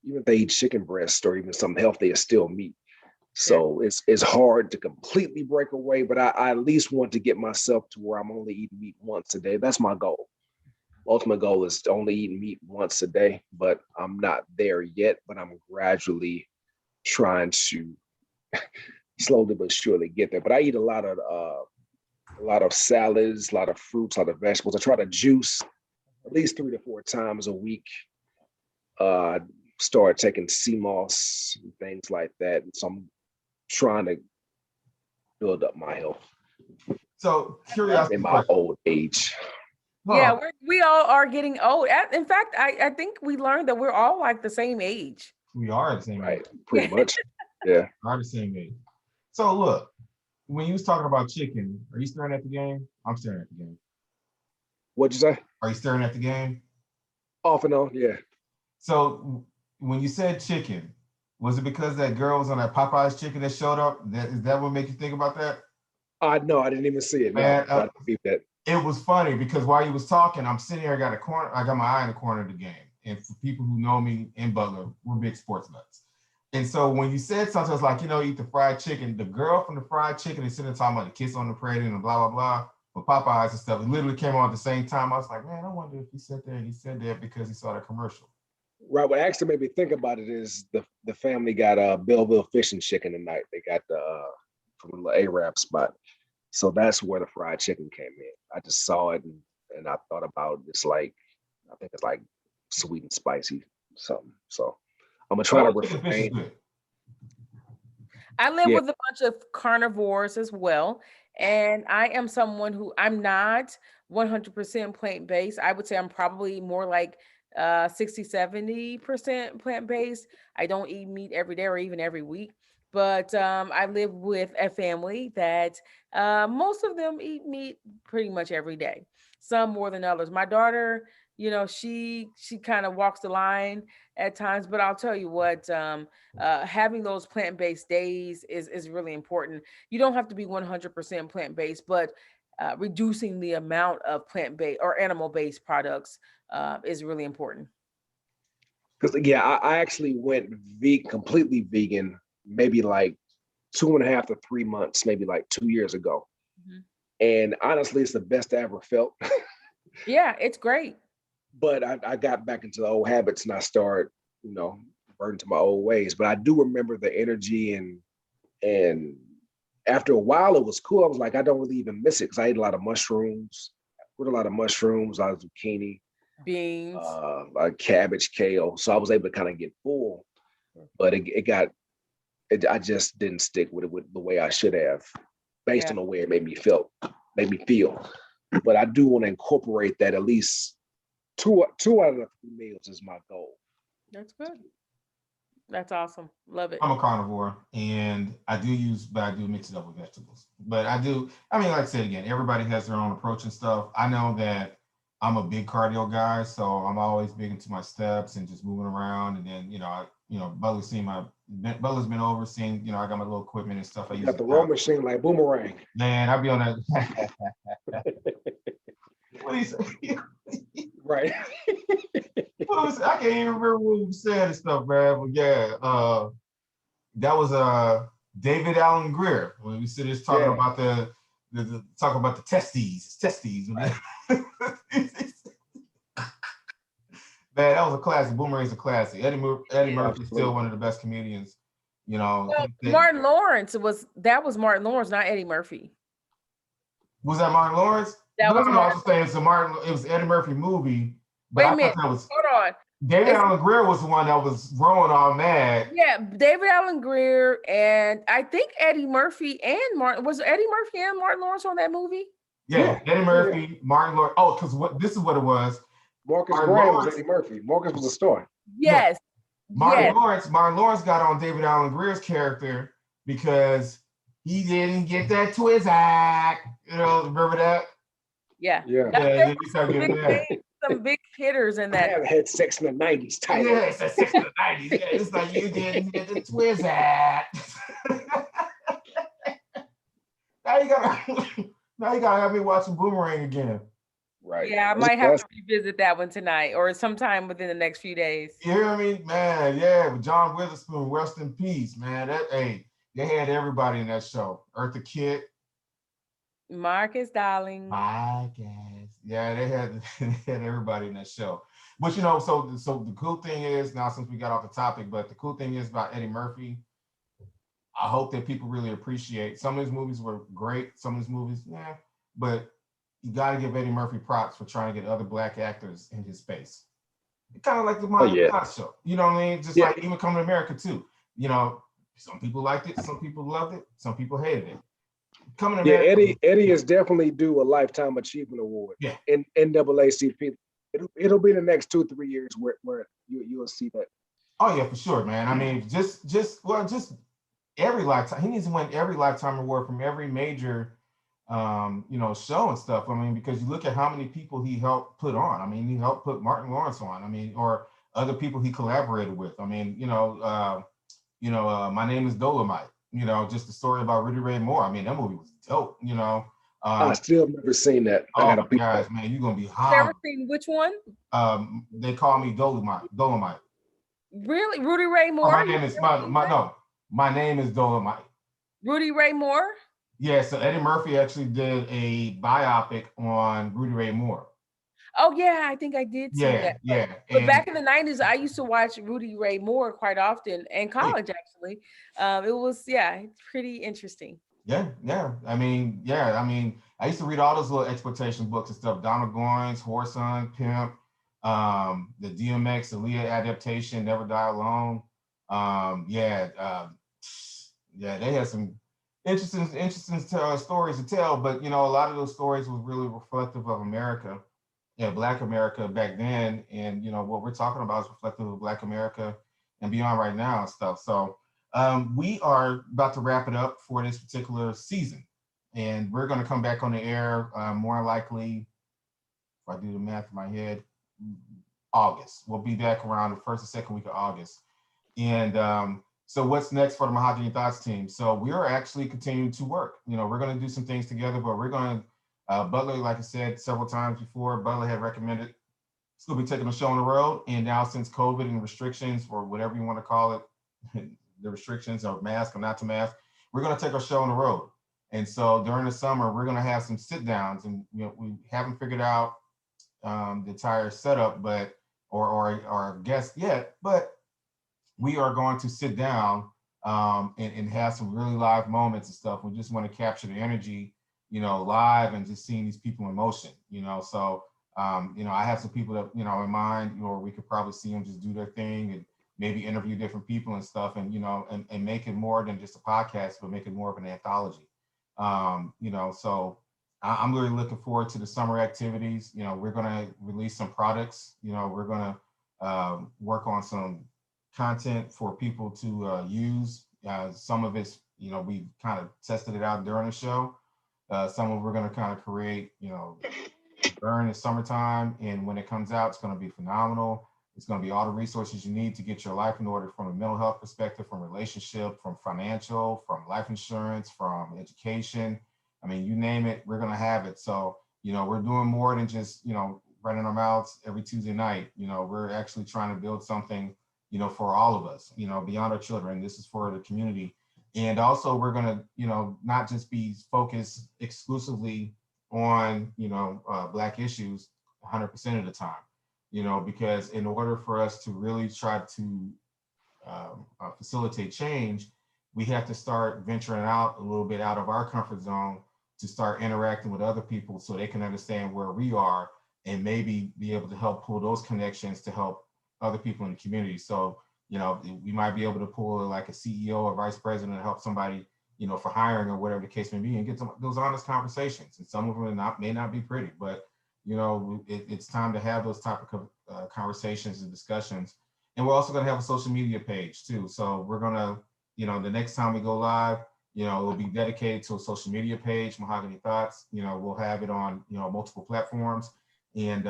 Speaker 2: even if they eat chicken breast or even something healthy, it's still meat. So it's hard to completely break away, but I at least want to get myself to where I'm only eating meat once a day. That's my goal. Ultimate goal is to only eat meat once a day, but I'm not there yet, but I'm gradually trying to slowly but surely get there. But I eat a lot of salads, a lot of fruits, a lot of vegetables. I try to juice at least 3 to 4 times a week. started taking CMOS and things like that. And so I'm trying to build up my health
Speaker 1: So curiosity
Speaker 2: in my
Speaker 1: question.
Speaker 2: old age.
Speaker 3: Yeah, we all are getting old. In fact, I think we learned that we're all like the same age.
Speaker 1: We are the same age.
Speaker 2: Right, pretty much. Yeah.
Speaker 1: We are the same age. So look, when you was talking about chicken, are you staring at the game? I'm staring at the game.
Speaker 2: What'd you say?
Speaker 1: Are you staring at the game?
Speaker 2: Off and on, yeah.
Speaker 1: So when you said chicken, was it because that girl was on that Popeye's chicken that showed up? Is that what made you think about that?
Speaker 2: No, I didn't even see it.
Speaker 1: Man,
Speaker 2: No, I didn't see that.
Speaker 1: It was funny because while you was talking, I'm sitting here, I got my eye in the corner of the game. And for people who know me in Butler, we're big sports nuts. And so when you said something, I was like, eat the fried chicken. The girl from the fried chicken is sitting talking about the kiss on the parade and blah, blah, blah. But Popeyes and stuff, it literally came on at the same time. I was like, man, I wonder if he said that. And he said that because he saw the commercial.
Speaker 2: Right. What actually made me think about it is the family got Belleville Fish and Chicken tonight. They got from the Arab spot. So that's where the fried chicken came in. I just saw it and I thought about it's like, I think it's like sweet and spicy something. So I'm gonna try to refrain.
Speaker 3: I live with a bunch of carnivores as well. And I am someone who I'm not 100% plant-based. I would say I'm probably more like 60-70% plant-based. I don't eat meat every day or even every week. But I live with a family that most of them eat meat pretty much every day, some more than others. My daughter, she kind of walks the line at times, but I'll tell you what, having those plant-based days is really important. You don't have to be 100% plant-based, but reducing the amount of plant-based or animal-based products is really important.
Speaker 2: Because I actually went completely vegan maybe like 2.5 to 3 months, maybe like 2 years ago. Mm-hmm. And honestly, it's the best I ever felt.
Speaker 3: Yeah, it's great.
Speaker 2: But I got back into the old habits and I started, reverting to my old ways. But I do remember the energy and after a while it was cool. I was like, I don't really even miss it because I ate a lot of mushrooms, a lot of zucchini,
Speaker 3: beans,
Speaker 2: like cabbage, kale. So I was able to kind of get full, but I just didn't stick with it with the way I should have, based on the way it made me feel. But I do want to incorporate that at least two out of the 3 meals is my goal.
Speaker 3: That's good. That's awesome. Love it.
Speaker 1: I'm a carnivore and I do mix it up with vegetables. But like I said again, everybody has their own approach and stuff. I know that I'm a big cardio guy, so I'm always big into my steps and just moving around. And then, Butler's been overseeing, I got my little equipment and stuff.
Speaker 2: You got the row machine like boomerang.
Speaker 1: Man, I'll be on that. What do you say?
Speaker 2: Right.
Speaker 1: I can't even remember what we said and stuff, man. But yeah, that was David Allen Greer when we sit here talking about the testes. Right. Man, that was a classic. Boomerang's a classic. Eddie Murphy's still one of the best comedians.
Speaker 3: Martin Lawrence was Martin Lawrence, not Eddie Murphy.
Speaker 1: Was that Martin Lawrence?
Speaker 3: That was
Speaker 1: I was saying it was Eddie Murphy movie.
Speaker 3: Wait a minute. Hold on.
Speaker 1: David Allen Greer was the one that was growing all mad.
Speaker 3: Yeah, David Allen Greer and I think Eddie Murphy and Martin. Was Eddie Murphy and Martin Lawrence on that movie?
Speaker 1: Yeah, Eddie Murphy, Martin Lawrence. Oh, because this is what it was.
Speaker 2: Marcus Graham was Eddie Murphy. Marcus was a star.
Speaker 3: Yes.
Speaker 1: Martin Lawrence got on David Allen Greer's character because he didn't get that twist act. Remember that?
Speaker 3: Yeah. Some big hitters in that.
Speaker 2: I had sex in the 90s title.
Speaker 1: Yeah, it's a sex in the 90s. Yeah, it's like you didn't get the twist act. Now you gotta have me watching Boomerang again.
Speaker 2: Right.
Speaker 3: Yeah, I might have to revisit that one tonight or sometime within the next few days.
Speaker 1: You hear me? Man, yeah, with John Witherspoon, rest in peace, man. They had everybody in that show. Eartha Kitt.
Speaker 3: Marcus Darling.
Speaker 1: Yeah, they had everybody in that show. But so the cool thing is, now since we got off the topic, but the cool thing is about Eddie Murphy, I hope that people really appreciate. Some of his movies were great, some of his movies, but you got to give Eddie Murphy props for trying to get other Black actors in his space. kind of like the
Speaker 2: Oh
Speaker 1: Mahogany
Speaker 2: yeah,
Speaker 1: Thoughts show. You know what I mean? Just
Speaker 2: yeah,
Speaker 1: like even Coming to America too. You know, some people liked it, some people loved it, some people hated it. Coming to
Speaker 2: yeah.
Speaker 1: America,
Speaker 2: Eddie
Speaker 1: yeah,
Speaker 2: is definitely due a lifetime achievement award
Speaker 1: yeah.
Speaker 2: in NAACP. It'll be the next 2-3 years where you'll see that.
Speaker 1: Oh yeah, for sure, man. I mean, just every lifetime. He needs to win every lifetime award from every major show and stuff. I mean, because you look at how many people he helped put on. I mean, he helped put Martin Lawrence on. I mean, or other people he collaborated with. I mean, My Name is Dolomite. Just the story about Rudy Ray Moore. I mean, that movie was dope.
Speaker 2: I still have never seen that. I
Speaker 1: Oh
Speaker 2: gotta
Speaker 1: my
Speaker 2: be.
Speaker 1: gosh, man, you're gonna be
Speaker 3: Never
Speaker 1: hot.
Speaker 3: seen which one?
Speaker 1: They call me Dolomite. Dolomite.
Speaker 3: Really? Rudy Ray
Speaker 1: Oh,
Speaker 3: Moore?
Speaker 1: my
Speaker 3: You
Speaker 1: name is
Speaker 3: never seen that?
Speaker 1: no. My name is Dolomite.
Speaker 3: Rudy Ray Moore?
Speaker 1: Yeah, so Eddie Murphy actually did a biopic on Rudy Ray Moore.
Speaker 3: Oh yeah, I think I did see
Speaker 1: Yeah,
Speaker 3: that.
Speaker 1: yeah,
Speaker 3: But
Speaker 1: and
Speaker 3: back in the 90s, I used to watch Rudy Ray Moore quite often in college actually. It was pretty interesting.
Speaker 1: yeah. I used to read all those little exploitation books and stuff. Donald Goines, Whoreson, Pimp, the DMX, Aaliyah adaptation, Never Die Alone. They had some interesting stories to tell. But a lot of those stories was really reflective of America, Black America back then, and what we're talking about is reflective of Black America and beyond right now and stuff. So we are about to wrap it up for this particular season, and we're going to come back on the air more likely, if I do the math in my head, August. We'll be back around the first or second week of August. And so what's next for the Mahogany Thoughts team? So we are actually continuing to work. We're going to do some things together, but we're going to, Butler, like I said several times before, Butler had recommended still be taking the show on the road. And now since COVID and restrictions, or whatever you want to call it, the restrictions of mask or not to mask, we're going to take our show on the road. And so during the summer, we're going to have some sit downs, and we haven't figured out the entire setup, but or guest yet, but we are going to sit down and have some really live moments and stuff. We just want to capture the energy, live, and just seeing these people in motion, So, I have some people that, in mind, or we could probably see them just do their thing and maybe interview different people and stuff, and, and make it more than just a podcast, but make it more of an anthology. So I'm really looking forward to the summer activities. We're going to release some products. We're going to work on some content for people to use. Some of it's, we kind of tested it out during the show. Some of we're going to kind of create, during the summertime. And when it comes out, it's going to be phenomenal. It's going to be all the resources you need to get your life in order, from a mental health perspective, from relationship, from financial, from life insurance, from education. I mean, you name it, we're going to have it. So, we're doing more than just, running our mouths every Tuesday night. We're actually trying to build something, for all of us, beyond our children. This is for the community. And also we're going to, not just be focused exclusively on, Black issues 100% of the time, because in order for us to really try to facilitate change, we have to start venturing out a little bit out of our comfort zone to start interacting with other people so they can understand where we are and maybe be able to help pull those connections to help other people in the community. So, we might be able to pull like a CEO or vice president to help somebody, for hiring or whatever the case may be, and get those honest conversations. And some of them may not be pretty, but, it's time to have those type of conversations and discussions. And we're also going to have a social media page too. So we're going to, the next time we go live, it will be dedicated to a social media page, Mahogany Thoughts. We'll have it on, multiple platforms. And,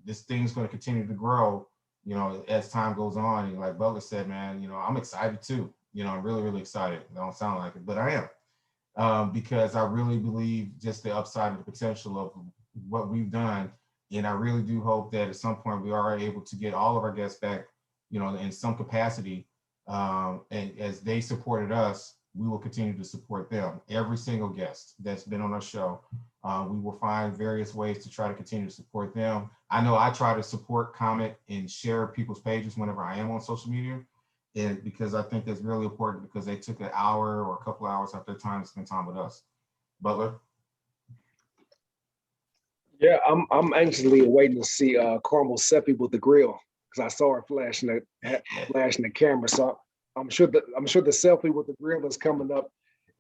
Speaker 1: this thing's going to continue to grow, as time goes on. And like Butler said, man, I'm excited too. I'm really, really excited. I don't sound like it, but I am. Because I really believe just the upside and the potential of what we've done. And I really do hope that at some point we are able to get all of our guests back, in some capacity. And as they supported us, we will continue to support them. Every single guest that's been on our show, we will find various ways to try to continue to support them. I know I try to support, comment, and share people's pages whenever I am on social media. And because I think that's really important, because they took an hour or a couple hours of their time to spend time with us. Butler?
Speaker 2: Yeah, I'm anxiously waiting to see Carmel Seppi with the grill. because I saw her flashing the camera. So I'm sure the selfie with the grill is coming up,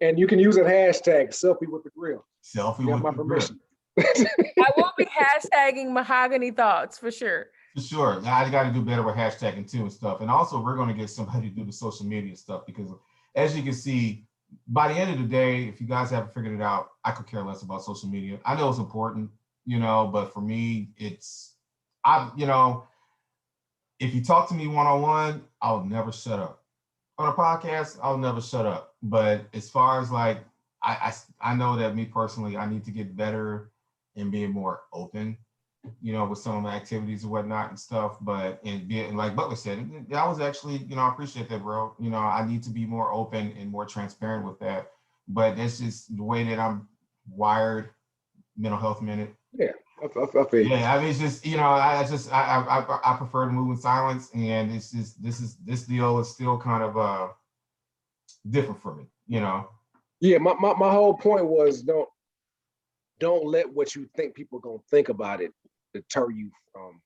Speaker 2: and you can use it hashtag selfie with the grill.
Speaker 1: Selfie
Speaker 2: You have
Speaker 1: with
Speaker 2: my
Speaker 1: the
Speaker 2: permission.
Speaker 3: I will be hashtagging Mahogany Thoughts for sure.
Speaker 1: For sure. I got to do better with hashtagging too and stuff. And also, we're going to get somebody to do the social media stuff because, as you can see, by the end of the day, if you guys haven't figured it out, I could care less about social media. I know it's important, but for me, if you talk to me one-on-one, I'll never shut up. On a podcast, I'll never shut up. But as far as like, I know that me personally, I need to get better in being more open, with some of my activities and whatnot and stuff. But and like Butler said, that was actually, I appreciate that, bro. I need to be more open and more transparent with that. But that's just the way that I'm wired, Mental Health Minute.
Speaker 2: Yeah, I feel you.
Speaker 1: Yeah, I mean, it's just, I prefer to move in silence, and it's just this deal is still kind of different for me,
Speaker 2: Yeah, my whole point was don't let what you think people are gonna think about it deter you from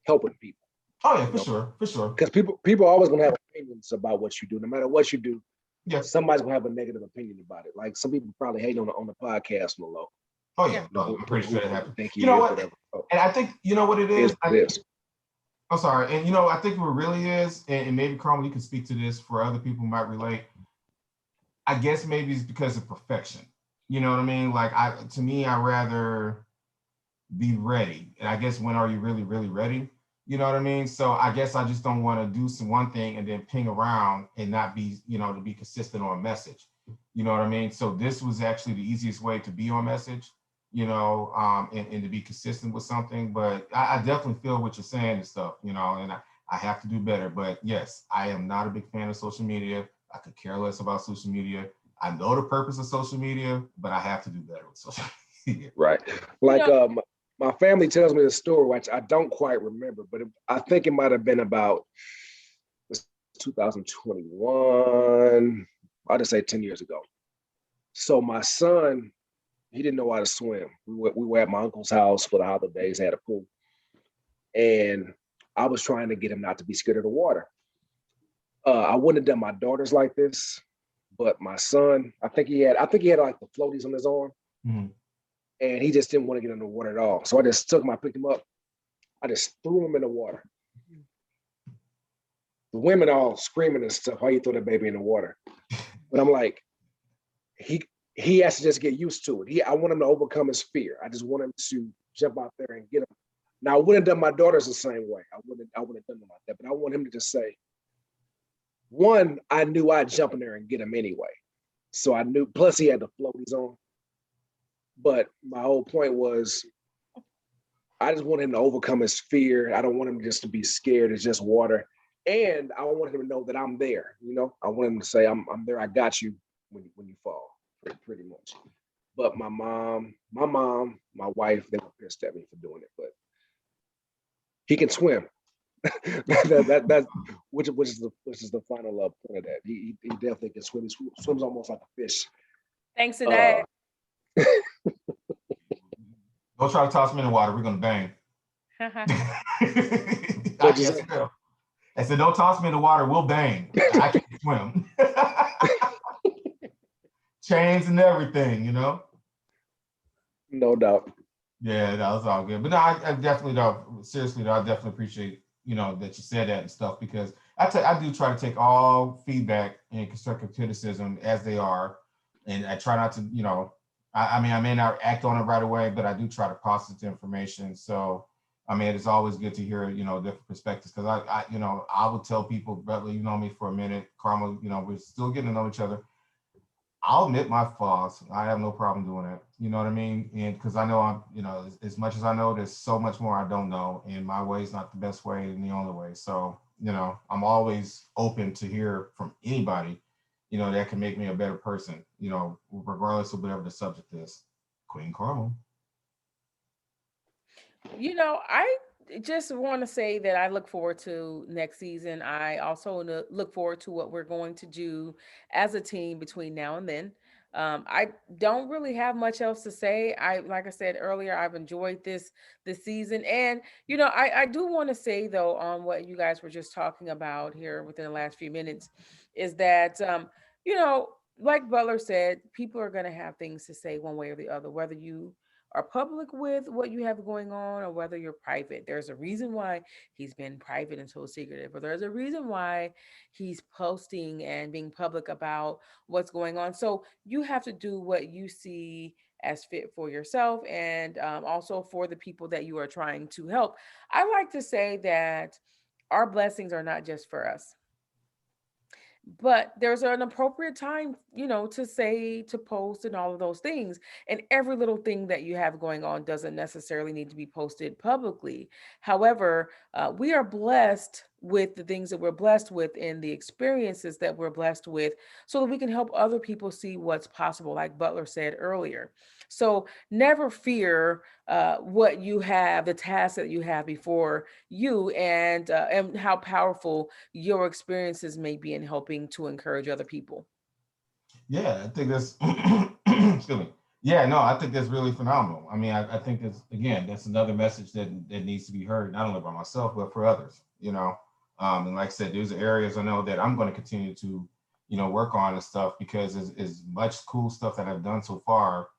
Speaker 2: helping people.
Speaker 1: Oh yeah, for sure.
Speaker 2: Because people are always gonna have opinions about what you do, no matter what you do.
Speaker 1: Yeah,
Speaker 2: somebody's gonna have a negative opinion about it. Like some people probably hate on the podcast on the low.
Speaker 1: Oh yeah, no, I'm pretty sure that happens.
Speaker 2: Think
Speaker 1: You know what?
Speaker 2: Whatever. Oh,
Speaker 1: And I think what it is.
Speaker 2: I'm
Speaker 1: sorry, and I think what really is, and maybe Carmel, you can speak to this for other people who might relate. I guess maybe it's because of perfection. You know what I mean? Like to me, I rather be ready. And I guess when are you really, really ready? You know what I mean? So I guess I just don't want to do one thing and then ping around and not be, to be consistent on message. You know what I mean? So this was actually the easiest way to be on message, and to be consistent with something. But I definitely feel what you're saying and stuff, and I have to do better. But yes, I am not a big fan of social media. I could care less about social media. I know the purpose of social media, but I have to do better with social media.
Speaker 2: Right. Like my family tells me the story, which I don't quite remember, but I think it might have been about 2021. I'll just say 10 years ago. So my son, he didn't know how to swim. We were at my uncle's house for the holidays, had a pool. And I was trying to get him not to be scared of the water. I wouldn't have done my daughters like this, but my son, I think he had like the floaties on his arm.
Speaker 1: Mm-hmm.
Speaker 2: And he just didn't want to get in the water at all. So I just took him, I picked him up, I just threw him in the water. The women all screaming and stuff, why you throw that baby in the water? But I'm like, he has to just get used to it. I want him to overcome his fear. I just want him to jump out there and get him. Now, I wouldn't have done my daughters the same way. I wouldn't have done them like that. But I want him to just say, one, I knew I'd jump in there and get him anyway. So I knew, plus he had the floaties on. But my whole point was, I just want him to overcome his fear. I don't want him just to be scared. It's just water. And I want him to know that I'm there. I want him to say, I'm there. I got you when you fall, pretty much. But my mom, my wife, they were pissed at me for doing it. But he can swim. that which is the final point of that. He definitely can swim. He swims almost like a fish.
Speaker 3: Thanks to that.
Speaker 1: Don't try to toss me in the water. We're gonna bang. I said, don't toss me in the water. We'll bang. I can't swim. Chains and everything,
Speaker 2: No doubt.
Speaker 1: Yeah, that was all good. But no, I definitely don't. Seriously, though, I definitely appreciate that you said that and stuff, because I do try to take all feedback and constructive criticism as they are, and I try not to I may not act on it right away, but I do try to process the information. So, I mean, it's always good to hear, different perspectives, because I would tell people, Bradley, you know me for a minute, Carmel, we're still getting to know each other. I'll admit my flaws. I have no problem doing it. You know what I mean? And because I know I'm, as much as I know, there's so much more I don't know, and my way is not the best way and the only way. So, I'm always open to hear from anybody, that can make me a better person, regardless of whatever the subject is. Queen Carmel.
Speaker 3: I just want to say that I look forward to next season. I also look forward to what we're going to do as a team between now and then. I don't really have much else to say. Like I said earlier, I've enjoyed this season. And, I do want to say though, on what you guys were just talking about here within the last few minutes, is that, you know, like Butler said, people are going to have things to say one way or the other, whether you are public with what you have going on or whether you're private. There's a reason why he's been private and so secretive, or there's a reason why he's posting and being public about what's going on. So you have to do what you see as fit for yourself, and also for the people that you are trying to help. I like to say that our blessings are not just for us, but there's an appropriate time, to say, to post, and all of those things. And every little thing that you have going on doesn't necessarily need to be posted publicly. However, we are blessed with the things that we're blessed with and the experiences that we're blessed with, so that we can help other people see what's possible, like Butler said earlier. So never fear what you have, the task that you have before you, and how powerful your experiences may be in helping to encourage other people.
Speaker 1: Yeah, I think that's excuse me. Yeah, no, I think that's really phenomenal. I mean, I think that's, again, that's another message that needs to be heard, not only by myself, but for others, And like I said, there's areas I know that I'm going to continue to, work on and stuff, because as much cool stuff that I've done so far,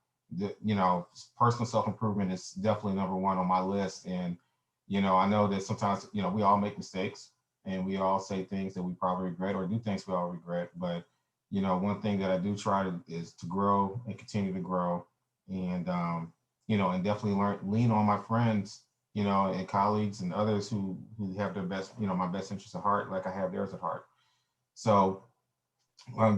Speaker 1: personal self-improvement is definitely number one on my list. And, I know that sometimes, we all make mistakes and we all say things that we probably regret, or do things we all regret. But one thing that I do try is to grow and continue to grow, and and definitely lean on my friends, and colleagues and others who have their best, my best interests at heart, like I have theirs at heart. So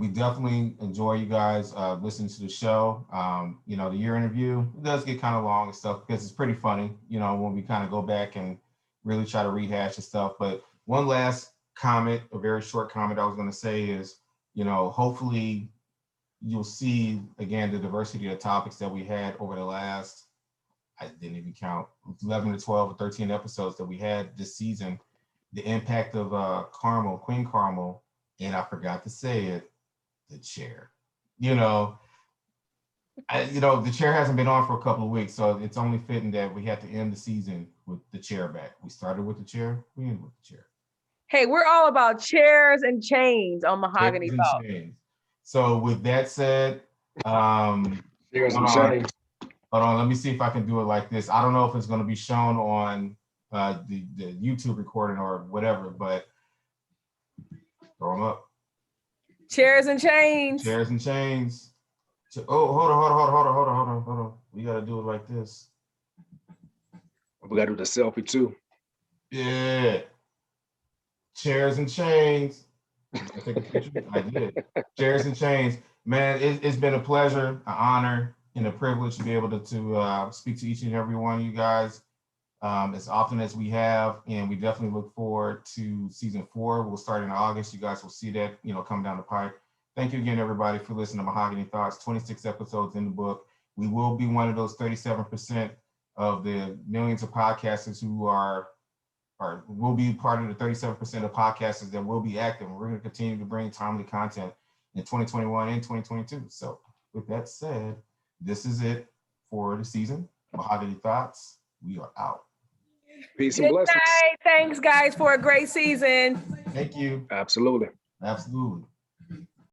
Speaker 1: we definitely enjoy you guys listening to the show. The year interview, it does get kind of long and stuff, because it's pretty funny, when we kind of go back and really try to rehash and stuff. But one last comment, a very short comment I was going to say is, hopefully you'll see, again, the diversity of topics that we had over the last, I didn't even count, 11 to 12 or 13 episodes that we had this season, the impact of Queen Carmel, and I forgot to say it, the chair. The chair hasn't been on for a couple of weeks, so it's only fitting that we had to end the season with the chair back. We started with the chair, we ended with the chair.
Speaker 3: Hey, we're all about chairs and chains on Mahogany
Speaker 1: Chairs and
Speaker 3: Thoughts.
Speaker 1: chains. So with that said,
Speaker 2: Chairs and chains.
Speaker 1: hold on, let me see if I can do it like this. I don't know if it's going to be shown on the YouTube recording or whatever, but throw them up.
Speaker 3: Chairs and chains.
Speaker 1: Chairs and chains. Oh, hold on. We got to do it like this.
Speaker 2: We got to do the selfie too.
Speaker 1: Yeah. Chairs and chains. I did. Chairs and chains. Man, it's been a pleasure, an honor, and a privilege to be able to speak to each and every one of you guys as often as we have. And we definitely look forward to season 4. We'll start in August. You guys will see that, come down the pipe. Thank you again, everybody, for listening to Mahogany Thoughts. 26 episodes in the book. We will be one of those 37% of the millions of podcasters who will be part of the 37% of podcasters that will be active. And we're going to continue to bring timely content in 2021 and 2022. So with that said, this is it for the season. Mahogany Thoughts, we are out.
Speaker 2: Peace and blessings.
Speaker 3: Thanks, guys, for a great season.
Speaker 1: Thank you.
Speaker 2: Absolutely.
Speaker 1: Absolutely.